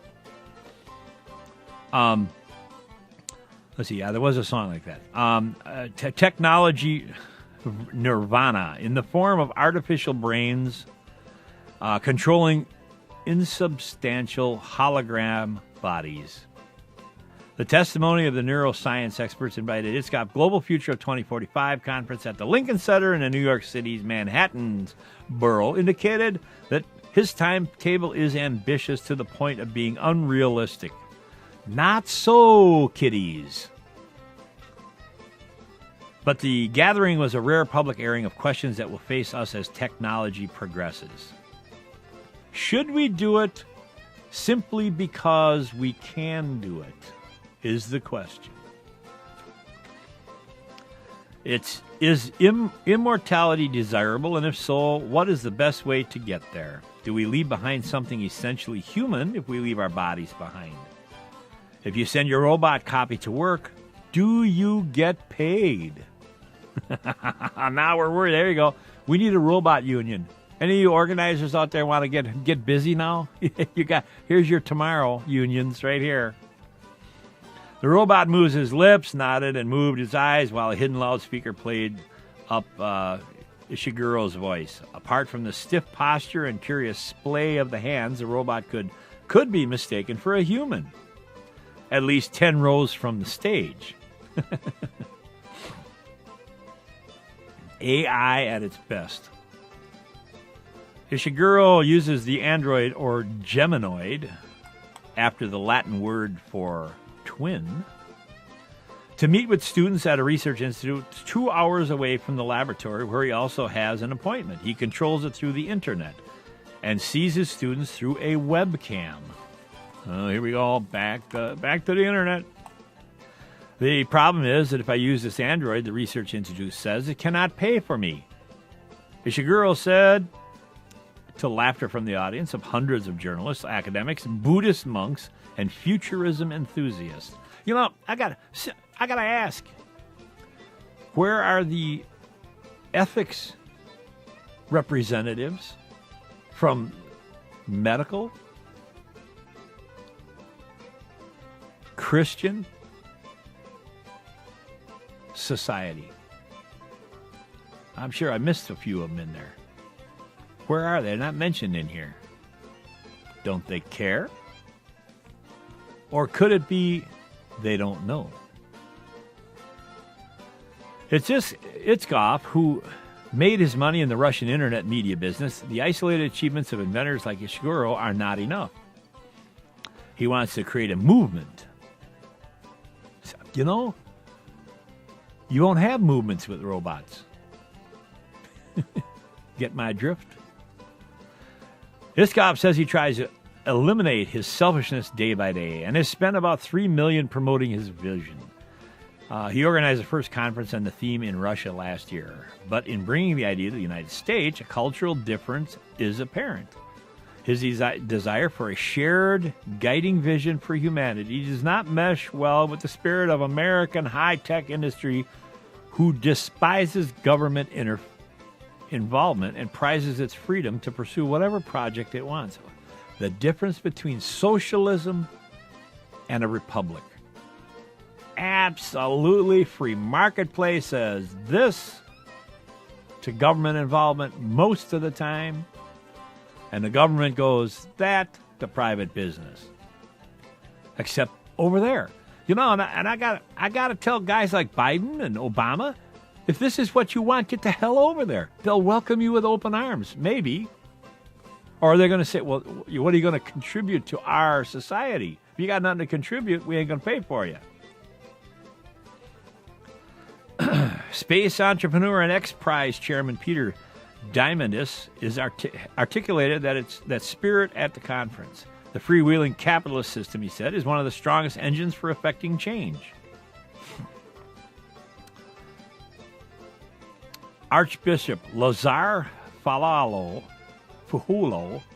Let's see, there was a song like that. Technology nirvana in the form of artificial brains controlling insubstantial hologram bodies. The testimony of the neuroscience experts invited at Itzkov Global Future of 2045 conference at the Lincoln Center in the New York City's Manhattan's borough indicated that his timetable is ambitious to the point of being unrealistic. Not so, kiddies. But the gathering was a rare public airing of questions that will face us as technology progresses. Should we do it simply because we can do it, is the question. Is immortality desirable, and if so, what is the best way to get there? Do we leave behind something essentially human if we leave our bodies behind? If you send your robot copy to work, do you get paid? Now we're worried. There you go. We need a robot union. Any of you organizers out there want to get busy now? Here's your tomorrow unions right here. The robot moves his lips, nodded, and moved his eyes while a hidden loudspeaker played up Ishiguro's voice. Apart from the stiff posture and curious splay of the hands, the robot could be mistaken for a human. At least 10 rows from the stage. AI at its best. Ishiguro uses the android or Geminoid, after the Latin word for twin, to meet with students at a research institute 2 hours away from the laboratory where he also has an appointment. He controls it through the internet and sees his students through a webcam. Oh, here we go, back to the internet. The problem is that if I use this Android, the research institute says it cannot pay for me. Ishiguro said, to laughter from the audience of hundreds of journalists, academics, Buddhist monks, and futurism enthusiasts. You know, I gotta ask, where are the ethics representatives from medical, Christian society? I'm sure I missed a few of them in there. Where are they? They're not mentioned in here. Don't they care? Or could it be they don't know? It's Itzkoff who made his money in the Russian internet media business. The isolated achievements of inventors like Ishiguro are not enough. He wants to create a movement. You know, you won't have movements with robots. Get my drift? Itzkoff says he tries to eliminate his selfishness day by day and has spent about $3 million promoting his vision. He organized the first conference on the theme in Russia last year. But in bringing the idea to the United States, a cultural difference is apparent. His desire for a shared, guiding vision for humanity does not mesh well with the spirit of American high-tech industry, who despises government involvement and prizes its freedom to pursue whatever project it wants. The difference between socialism and a republic. Absolutely free marketplace says this to government involvement most of the time, and the government goes that to private business. Except over there, you know, and I got to tell guys like Biden and Obama, if this is what you want, get the hell over there. They'll welcome you with open arms, maybe. Or they're going to say, well, what are you going to contribute to our society? If you got nothing to contribute, we ain't going to pay for you. Space entrepreneur and X-Prize chairman Peter Diamandis is articulated that spirit at the conference. The freewheeling capitalist system, he said, is one of the strongest engines for effecting change. Archbishop Lazar Fuhulo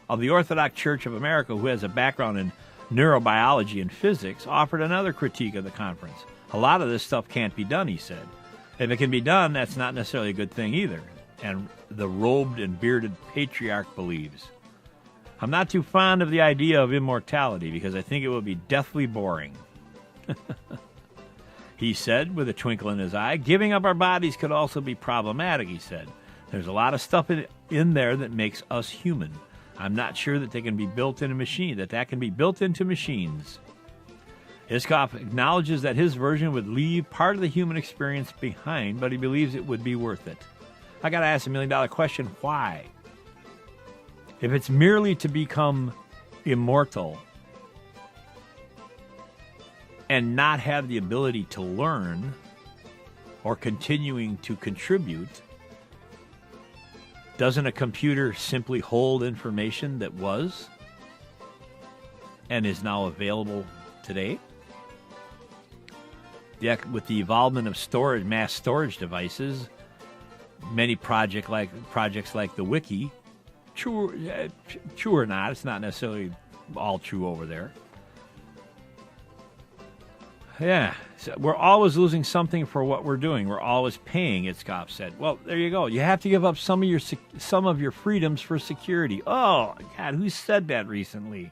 of the Orthodox Church of America, who has a background in neurobiology and physics, offered another critique of the conference. A lot of this stuff can't be done, he said. If it can be done, that's not necessarily a good thing either. And the robed and bearded patriarch believes. I'm not too fond of the idea of immortality because I think it will be deathly boring. He said, with a twinkle in his eye, giving up our bodies could also be problematic, he said. There's a lot of stuff in there that makes us human. I'm not sure that they can be built in a machine, that can be built into machines. Itzkoff acknowledges that his version would leave part of the human experience behind, but he believes it would be worth it. I got to ask $1 million question, why? If it's merely to become immortal and not have the ability to learn or continuing to contribute, doesn't a computer simply hold information that was and is now available today? Yeah, with the involvement of mass storage devices, many projects like the Wiki, true or not, it's not necessarily all true over there. Yeah, so we're always losing something for what we're doing. We're always paying, Itzkoff said. Well, there you go. You have to give up some of your freedoms for security. Oh, God, who said that recently?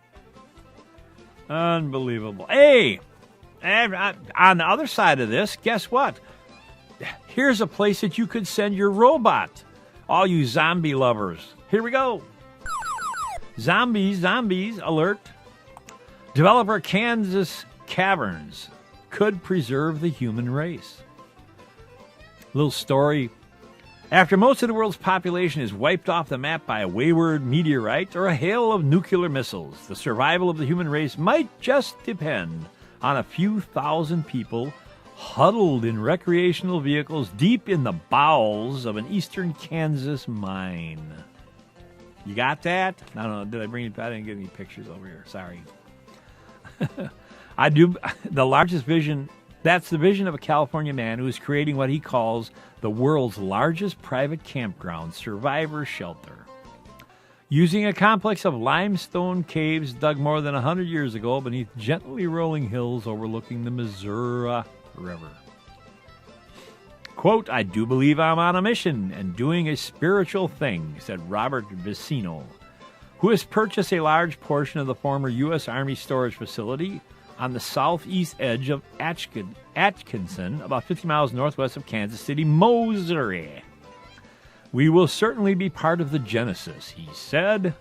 Unbelievable. Hey, and on the other side of this, guess what? Here's a place that you could send your robot. All you zombie lovers. Here we go. Zombies, alert. Developer Kansas Caverns could preserve the human race. Little story. After most of the world's population is wiped off the map by a wayward meteorite or a hail of nuclear missiles, the survival of the human race might just depend on a few thousand people huddled in recreational vehicles deep in the bowels of an eastern Kansas mine. You got that? I don't know. I didn't get any pictures over here. Sorry. I do. The largest vision, that's the vision of a California man who is creating what he calls the world's largest private campground survivor shelter. Using a complex of limestone caves dug more than 100 years ago beneath gently rolling hills overlooking the Missouri River. Quote, I do believe I'm on a mission and doing a spiritual thing, said Robert Vicino, who has purchased a large portion of the former U.S. Army storage facility on the southeast edge of Atkinson, about 50 miles northwest of Kansas City, Missouri. We will certainly be part of the genesis, he said.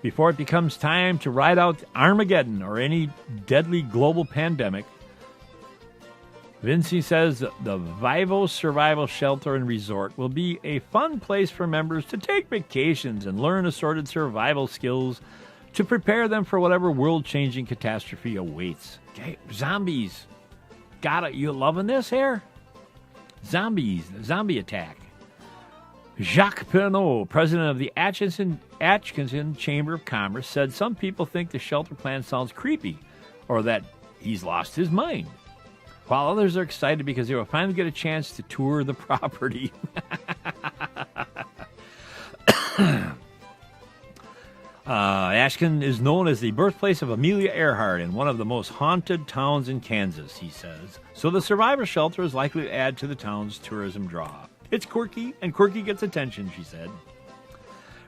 Before it becomes time to ride out Armageddon or any deadly global pandemic, Vinci says the Vivos Survival Shelter and Resort will be a fun place for members to take vacations and learn assorted survival skills to prepare them for whatever world-changing catastrophe awaits. Okay, zombies. Got it. You loving this here? Zombies. Zombie attack. Jacques Pernaut, president of the Atchison Chamber of Commerce, said some people think the shelter plan sounds creepy or that he's lost his mind, while others are excited because they will finally get a chance to tour the property. Ashken is known as the birthplace of Amelia Earhart and one of the most haunted towns in Kansas, he says. So the survivor shelter is likely to add to the town's tourism draw. It's quirky, and quirky gets attention, she said.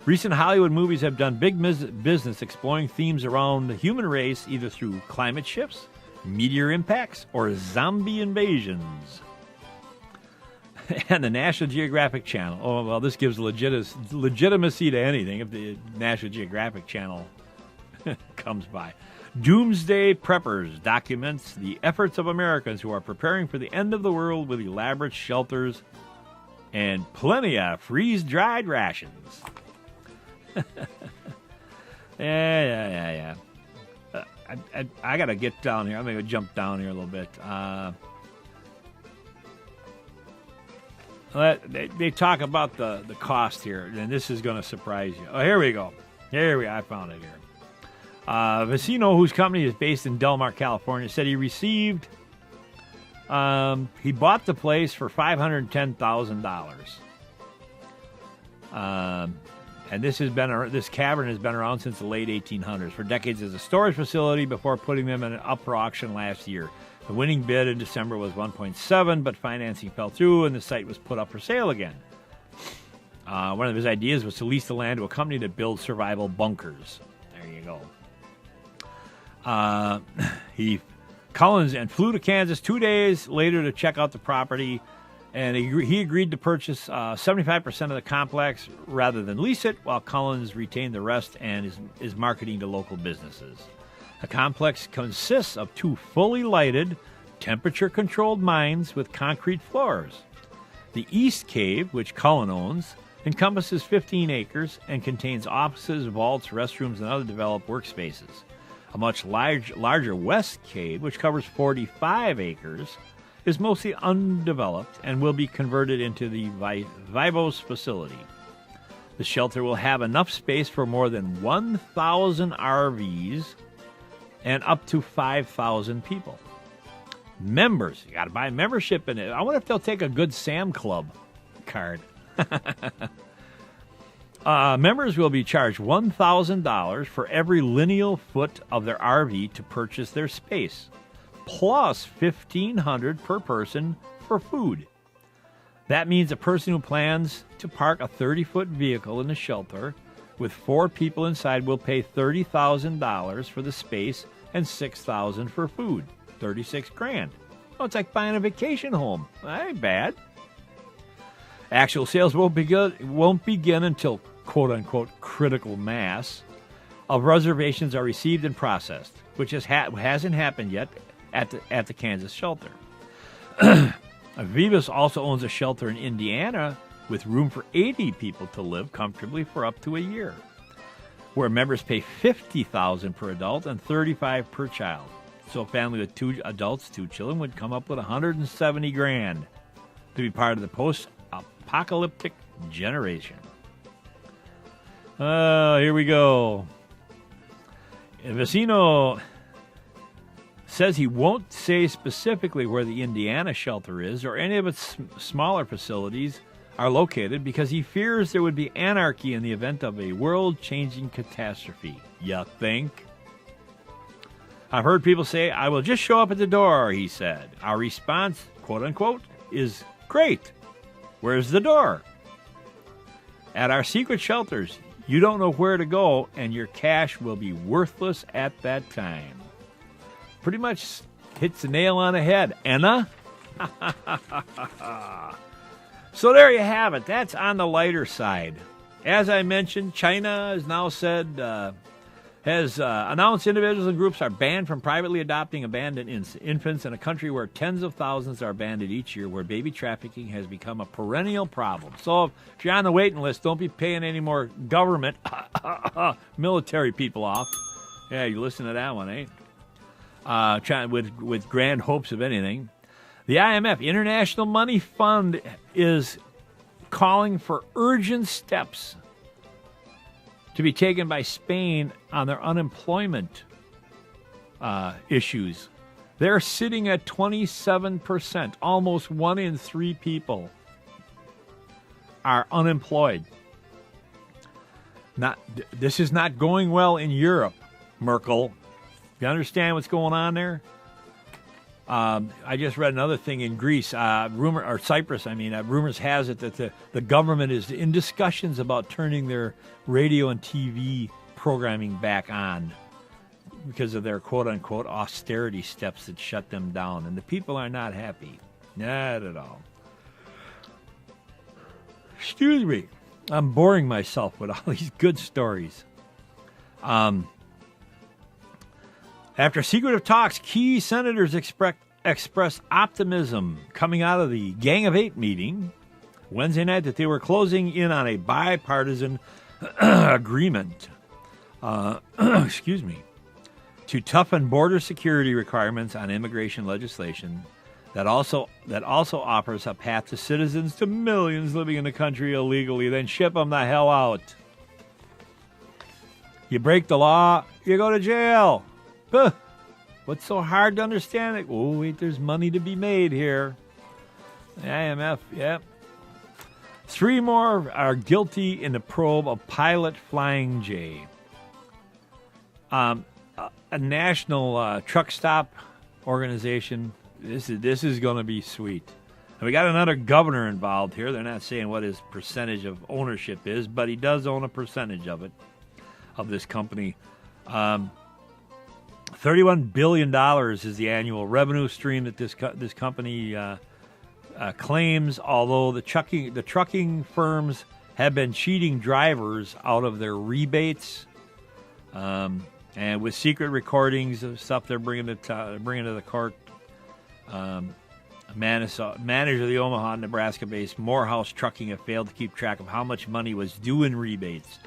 Recent Hollywood movies have done big business exploring themes around the human race, either through climate shifts, meteor impacts, or zombie invasions. And the National Geographic Channel. Oh, well, this gives legitimacy to anything if the National Geographic Channel comes by. Doomsday Preppers documents the efforts of Americans who are preparing for the end of the world with elaborate shelters and plenty of freeze-dried rations. Yeah. I got to get down here. I'm going to jump down here a little bit. They talk about the cost here, and this is going to surprise you. Oh, here we go. I found it here. Vecino, whose company is based in Del Mar, California, said he received... he bought the place for $510,000. And this cavern has been around since the late 1800s, for decades as a storage facility before putting them in an up for auction last year. The winning bid in December was $1.7, but financing fell through and the site was put up for sale again. One of his ideas was to lease the land to a company that builds survival bunkers. There you go. Collins flew to Kansas 2 days later to check out the property, and he agreed to purchase 75% of the complex rather than lease it, while Collins retained the rest and is marketing to local businesses. The complex consists of 2 fully lighted, temperature-controlled mines with concrete floors. The East Cave, which Cullen owns, encompasses 15 acres and contains offices, vaults, restrooms, and other developed workspaces. A much larger West Cave, which covers 45 acres, is mostly undeveloped and will be converted into the Vivos facility. The shelter will have enough space for more than 1,000 RVs and up to 5,000 people. Members, you got to buy membership in it. I wonder if they'll take a Good Sam Club card. Members will be charged $1,000 for every lineal foot of their RV to purchase their space, plus $1,500 per person for food. That means a person who plans to park a 30-foot vehicle in the shelter with 4 people inside will pay $30,000 for the space and $6,000 for food. $36,000. Oh, it's like buying a vacation home. That ain't bad. Actual sales won't begin until quote-unquote critical mass of reservations are received and processed, which hasn't happened yet at the Kansas shelter. Vivos also owns a shelter in Indiana with room for 80 people to live comfortably for up to a year, where members pay $50,000 per adult and $35,000 per child. So a family with 2 adults, 2 children would come up with $170,000 to be part of the post-apocalyptic generation. Here we go. Vecino says he won't say specifically where the Indiana shelter is or any of its smaller facilities are located because he fears there would be anarchy in the event of a world-changing catastrophe. You think? I've heard people say, I will just show up at the door, he said. Our response, quote-unquote, is, great. Where's the door? At our secret shelters, you don't know where to go, and your cash will be worthless at that time. Pretty much hits the nail on the head, Anna. So there you have it. That's on the lighter side. As I mentioned, China has now said, has announced individuals and groups are banned from privately adopting abandoned infants in a country where tens of thousands are abandoned each year, where baby trafficking has become a perennial problem. So if you're on the waiting list, don't be paying any more government military people off. Yeah, you listen to that one, eh? Trying with grand hopes of anything. The IMF, International Money Fund, is calling for urgent steps to be taken by Spain on their unemployment issues. They're sitting at 27%. Almost 1 in 3 people are unemployed. This is not going well in Europe, Merkel. You understand what's going on there? I just read another thing in Greece, Cyprus. Rumors has it that the government is in discussions about turning their radio and TV programming back on because of their quote-unquote austerity steps that shut them down, and the people are not happy, not at all. Excuse me, I'm boring myself with all these good stories. After secretive talks, key senators expressed optimism coming out of the Gang of Eight meeting Wednesday night that they were closing in on a bipartisan agreement to toughen border security requirements on immigration legislation that also offers a path to citizens to millions living in the country illegally, then ship them the hell out. You break the law, you go to jail. What's so hard to understand? Oh, wait, there's money to be made here. The IMF, yep. 3 more are guilty in the probe of pilot Flying J. A national truck stop organization. This is going to be sweet. And we got another governor involved here. They're not saying what his percentage of ownership is, but he does own a percentage of it, of this company. $31 billion is the annual revenue stream that this company claims, although the trucking firms have been cheating drivers out of their rebates, and with secret recordings of stuff they're bringing to the court. Manager of the Omaha, Nebraska-based Morehouse Trucking have failed to keep track of how much money was due in rebates.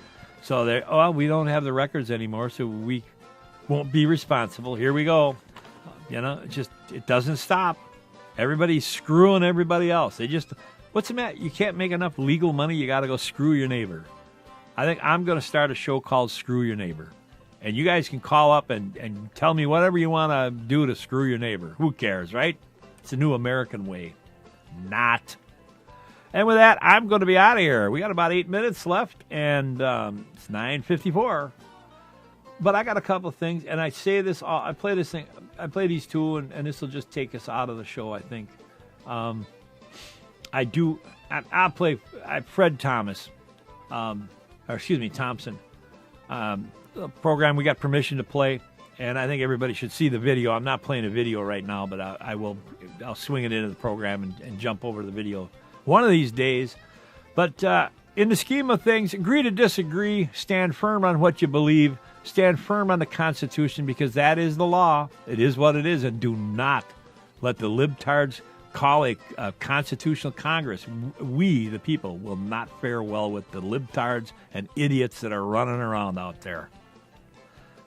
So we don't have the records anymore, so we won't be responsible. Here we go. It doesn't stop. Everybody's screwing everybody else. What's the matter? You can't make enough legal money, you got to go screw your neighbor. I think I'm going to start a show called Screw Your Neighbor. And you guys can call up and tell me whatever you want to do to screw your neighbor. Who cares, right? It's a new American way. Not. And with that, I'm going to be out of here. We got about 8 minutes left, and it's 9:54. But I got a couple of things, and I say this. I play this thing. I play these two, and this will just take us out of the show, I think. I'll play Fred Thomas, Thompson. A program we got permission to play, and I think everybody should see the video. I'm not playing a video right now, but I'll swing it into the program and jump over the video one of these days. But in the scheme of things, agree to disagree, stand firm on what you believe, stand firm on the Constitution, because that is the law. It is what it is, and do not let the libtards call a constitutional Congress. We, the people, will not fare well with the libtards and idiots that are running around out there.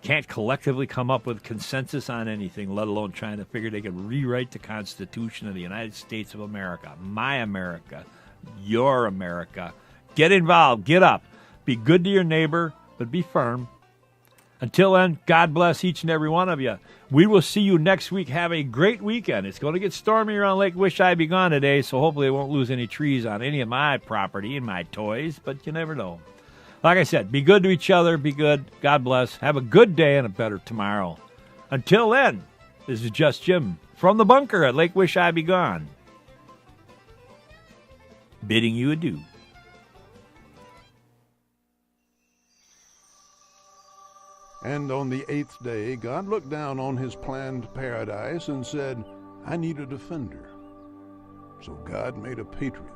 Can't collectively come up with consensus on anything, let alone trying to figure they could rewrite the Constitution of the United States of America. My America. Your America. Get involved. Get up. Be good to your neighbor, but be firm. Until then, God bless each and every one of you. We will see you next week. Have a great weekend. It's going to get stormy around Lake Wisheyebegone today, so hopefully I won't lose any trees on any of my property and my toys, but you never know. Like I said, be good to each other. Be good. God bless. Have a good day and a better tomorrow. Until then, this is Just Jim from the bunker at Lake Wisheyebegone, bidding you adieu. And on the 8th day, God looked down on his planned paradise and said, I need a defender. So God made a patriot.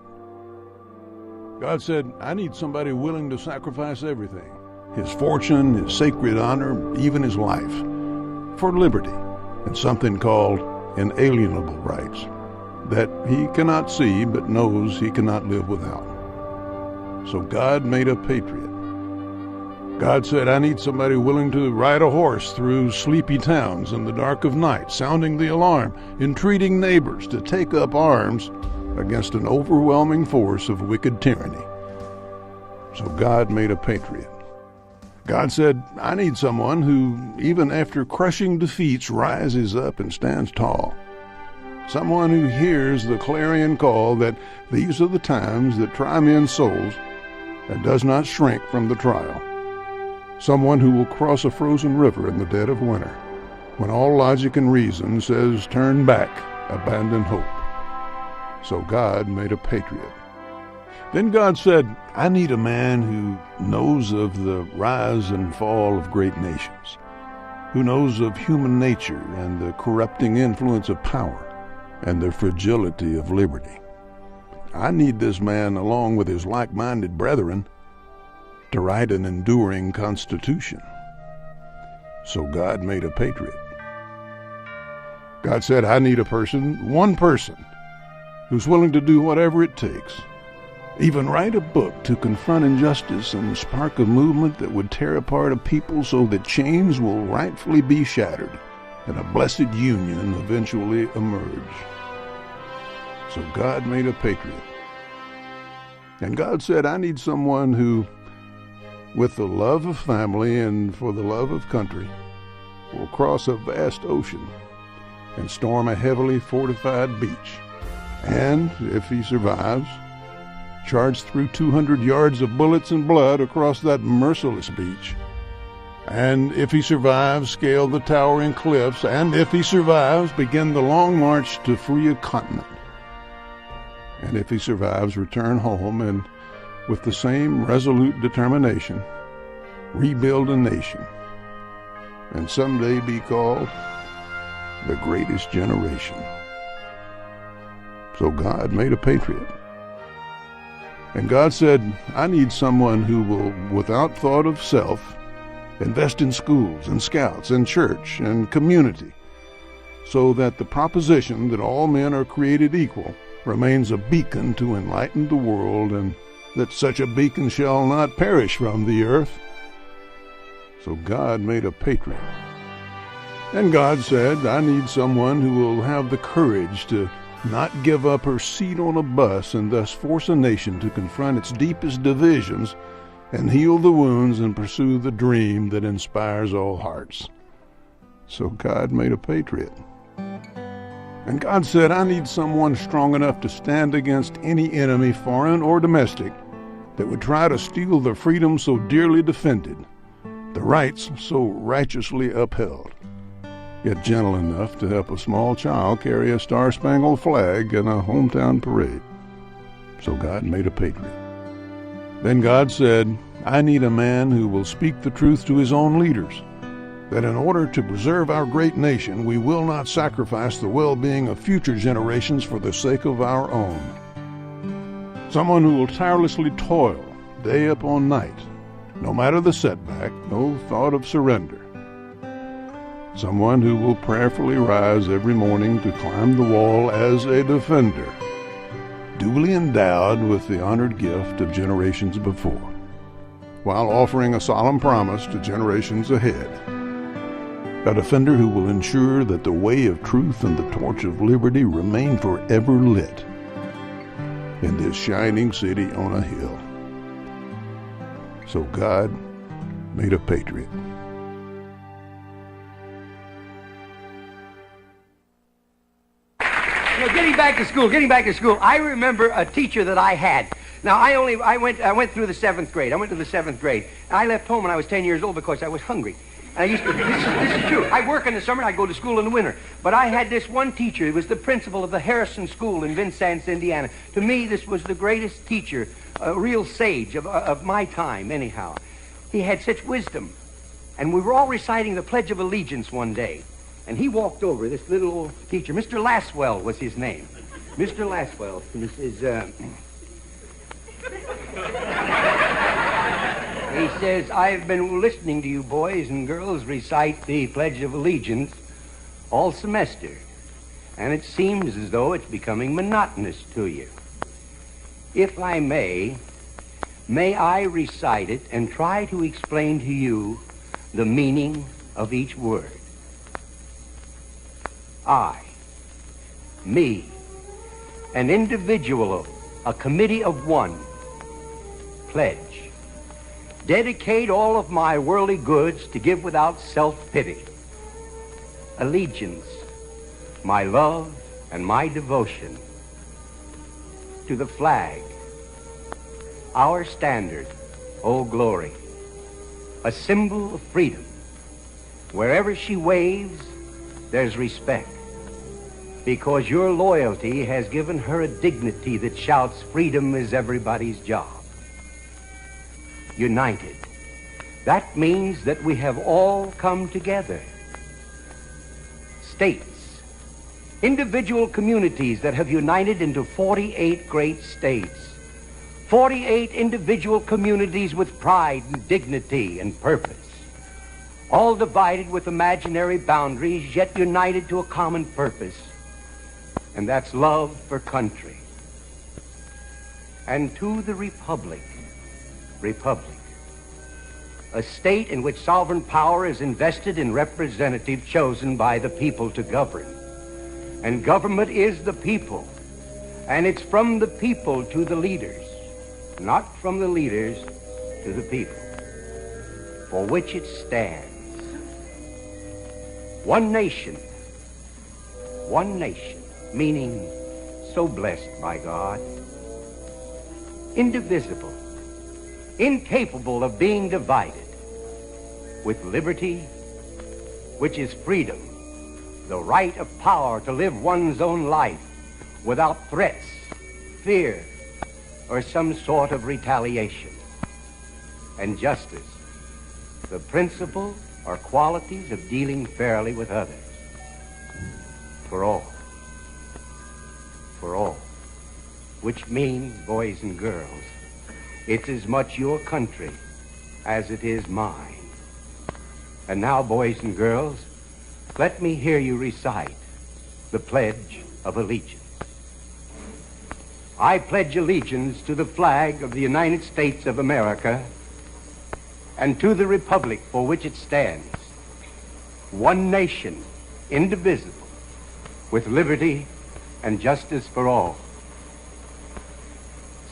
God said, I need somebody willing to sacrifice everything, his fortune, his sacred honor, even his life, for liberty and something called inalienable rights that he cannot see but knows he cannot live without. So God made a patriot. God said, I need somebody willing to ride a horse through sleepy towns in the dark of night, sounding the alarm, entreating neighbors to take up arms against an overwhelming force of wicked tyranny. So God made a patriot. God said, I need someone who, even after crushing defeats, rises up and stands tall. Someone who hears the clarion call that these are the times that try men's souls and does not shrink from the trial. Someone who will cross a frozen river in the dead of winter, when all logic and reason says turn back, abandon hope. So God made a patriot. Then God said, I need a man who knows of the rise and fall of great nations, who knows of human nature and the corrupting influence of power and the fragility of liberty. I need this man, along with his like-minded brethren, to write an enduring constitution. So God made a patriot. God said, I need a person, one person, who's willing to do whatever it takes, even write a book to confront injustice and spark a movement that would tear apart a people so that chains will rightfully be shattered and a blessed union eventually emerge. So God made a patriot. And God said, I need someone who, with the love of family and for the love of country, will cross a vast ocean and storm a heavily fortified beach. And, if he survives, charge through 200 yards of bullets and blood across that merciless beach. And if he survives, scale the towering cliffs. And if he survives, begin the long march to free a continent. And if he survives, return home and, with the same resolute determination, rebuild a nation, and someday be called the greatest generation. So God made a patriot. And God said, I need someone who will, without thought of self, invest in schools and scouts and church and community, so that the proposition that all men are created equal remains a beacon to enlighten the world, and that such a beacon shall not perish from the earth. So God made a patriot. And God said, I need someone who will have the courage to not give up her seat on a bus and thus force a nation to confront its deepest divisions and heal the wounds and pursue the dream that inspires all hearts. So God made a patriot. And God said, I need someone strong enough to stand against any enemy, foreign or domestic, that would try to steal the freedom so dearly defended, the rights so righteously upheld, yet gentle enough to help a small child carry a star-spangled flag in a hometown parade. So God made a patriot. Then God said, I need a man who will speak the truth to his own leaders, that in order to preserve our great nation, we will not sacrifice the well-being of future generations for the sake of our own. Someone who will tirelessly toil day upon night, no matter the setback, no thought of surrender. Someone who will prayerfully rise every morning to climb the wall as a defender, duly endowed with the honored gift of generations before, while offering a solemn promise to generations ahead. A defender who will ensure that the way of truth and the torch of liberty remain forever lit in this shining city on a hill. So God made a patriot. Getting back to school, I remember a teacher that I had. Now, I went through the 7th grade. I went to the 7th grade. I left home when I was 10 years old because I was hungry. And I used to, this is true. I work in the summer and I go to school in the winter. But I had this one teacher. He was the principal of the Harrison School in Vincennes, Indiana. To me, this was the greatest teacher, a real sage of my time, anyhow. He had such wisdom. And we were all reciting the Pledge of Allegiance one day. And he walked over, this little old teacher. Mr. Laswell was his name. Mr. Laswell. And he says, He says, I've been listening to you boys and girls recite the Pledge of Allegiance all semester, and it seems as though it's becoming monotonous to you. If I may I recite it and try to explain to you the meaning of each word? I, me, an individual, a committee of one, pledge. Dedicate all of my worldly goods to give without self-pity. Allegiance, my love and my devotion to the flag, our standard, oh glory, a symbol of freedom. Wherever she waves, there's respect, because your loyalty has given her a dignity that shouts freedom is everybody's job. United. That means that we have all come together. States, individual communities that have united into 48 great states. 48 individual communities with pride and dignity and purpose. All divided with imaginary boundaries, yet united to a common purpose. And that's love for country. And to the republic, a state in which sovereign power is invested in representatives chosen by the people to govern. And government is the people, and it's from the people to the leaders, not from the leaders to the people, for which it stands. One nation, meaning so blessed by God, indivisible, incapable of being divided, with liberty, which is freedom, the right of power to live one's own life without threats, fear, or some sort of retaliation. And justice, the principle or qualities of dealing fairly with others. For all, which means, boys and girls, it's as much your country as it is mine. And now, boys and girls, let me hear you recite the Pledge of Allegiance. I pledge allegiance to the flag of the United States of America and to the republic for which it stands, one nation, indivisible, with liberty and justice for all.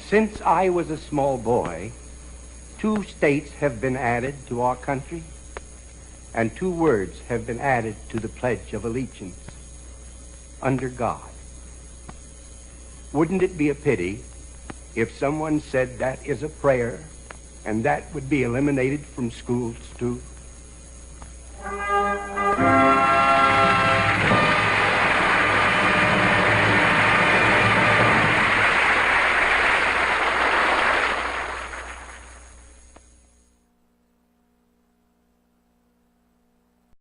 Since I was a small boy, 2 states have been added to our country, and 2 words have been added to the Pledge of Allegiance, under God. Wouldn't it be a pity if someone said that is a prayer, and that would be eliminated from schools too?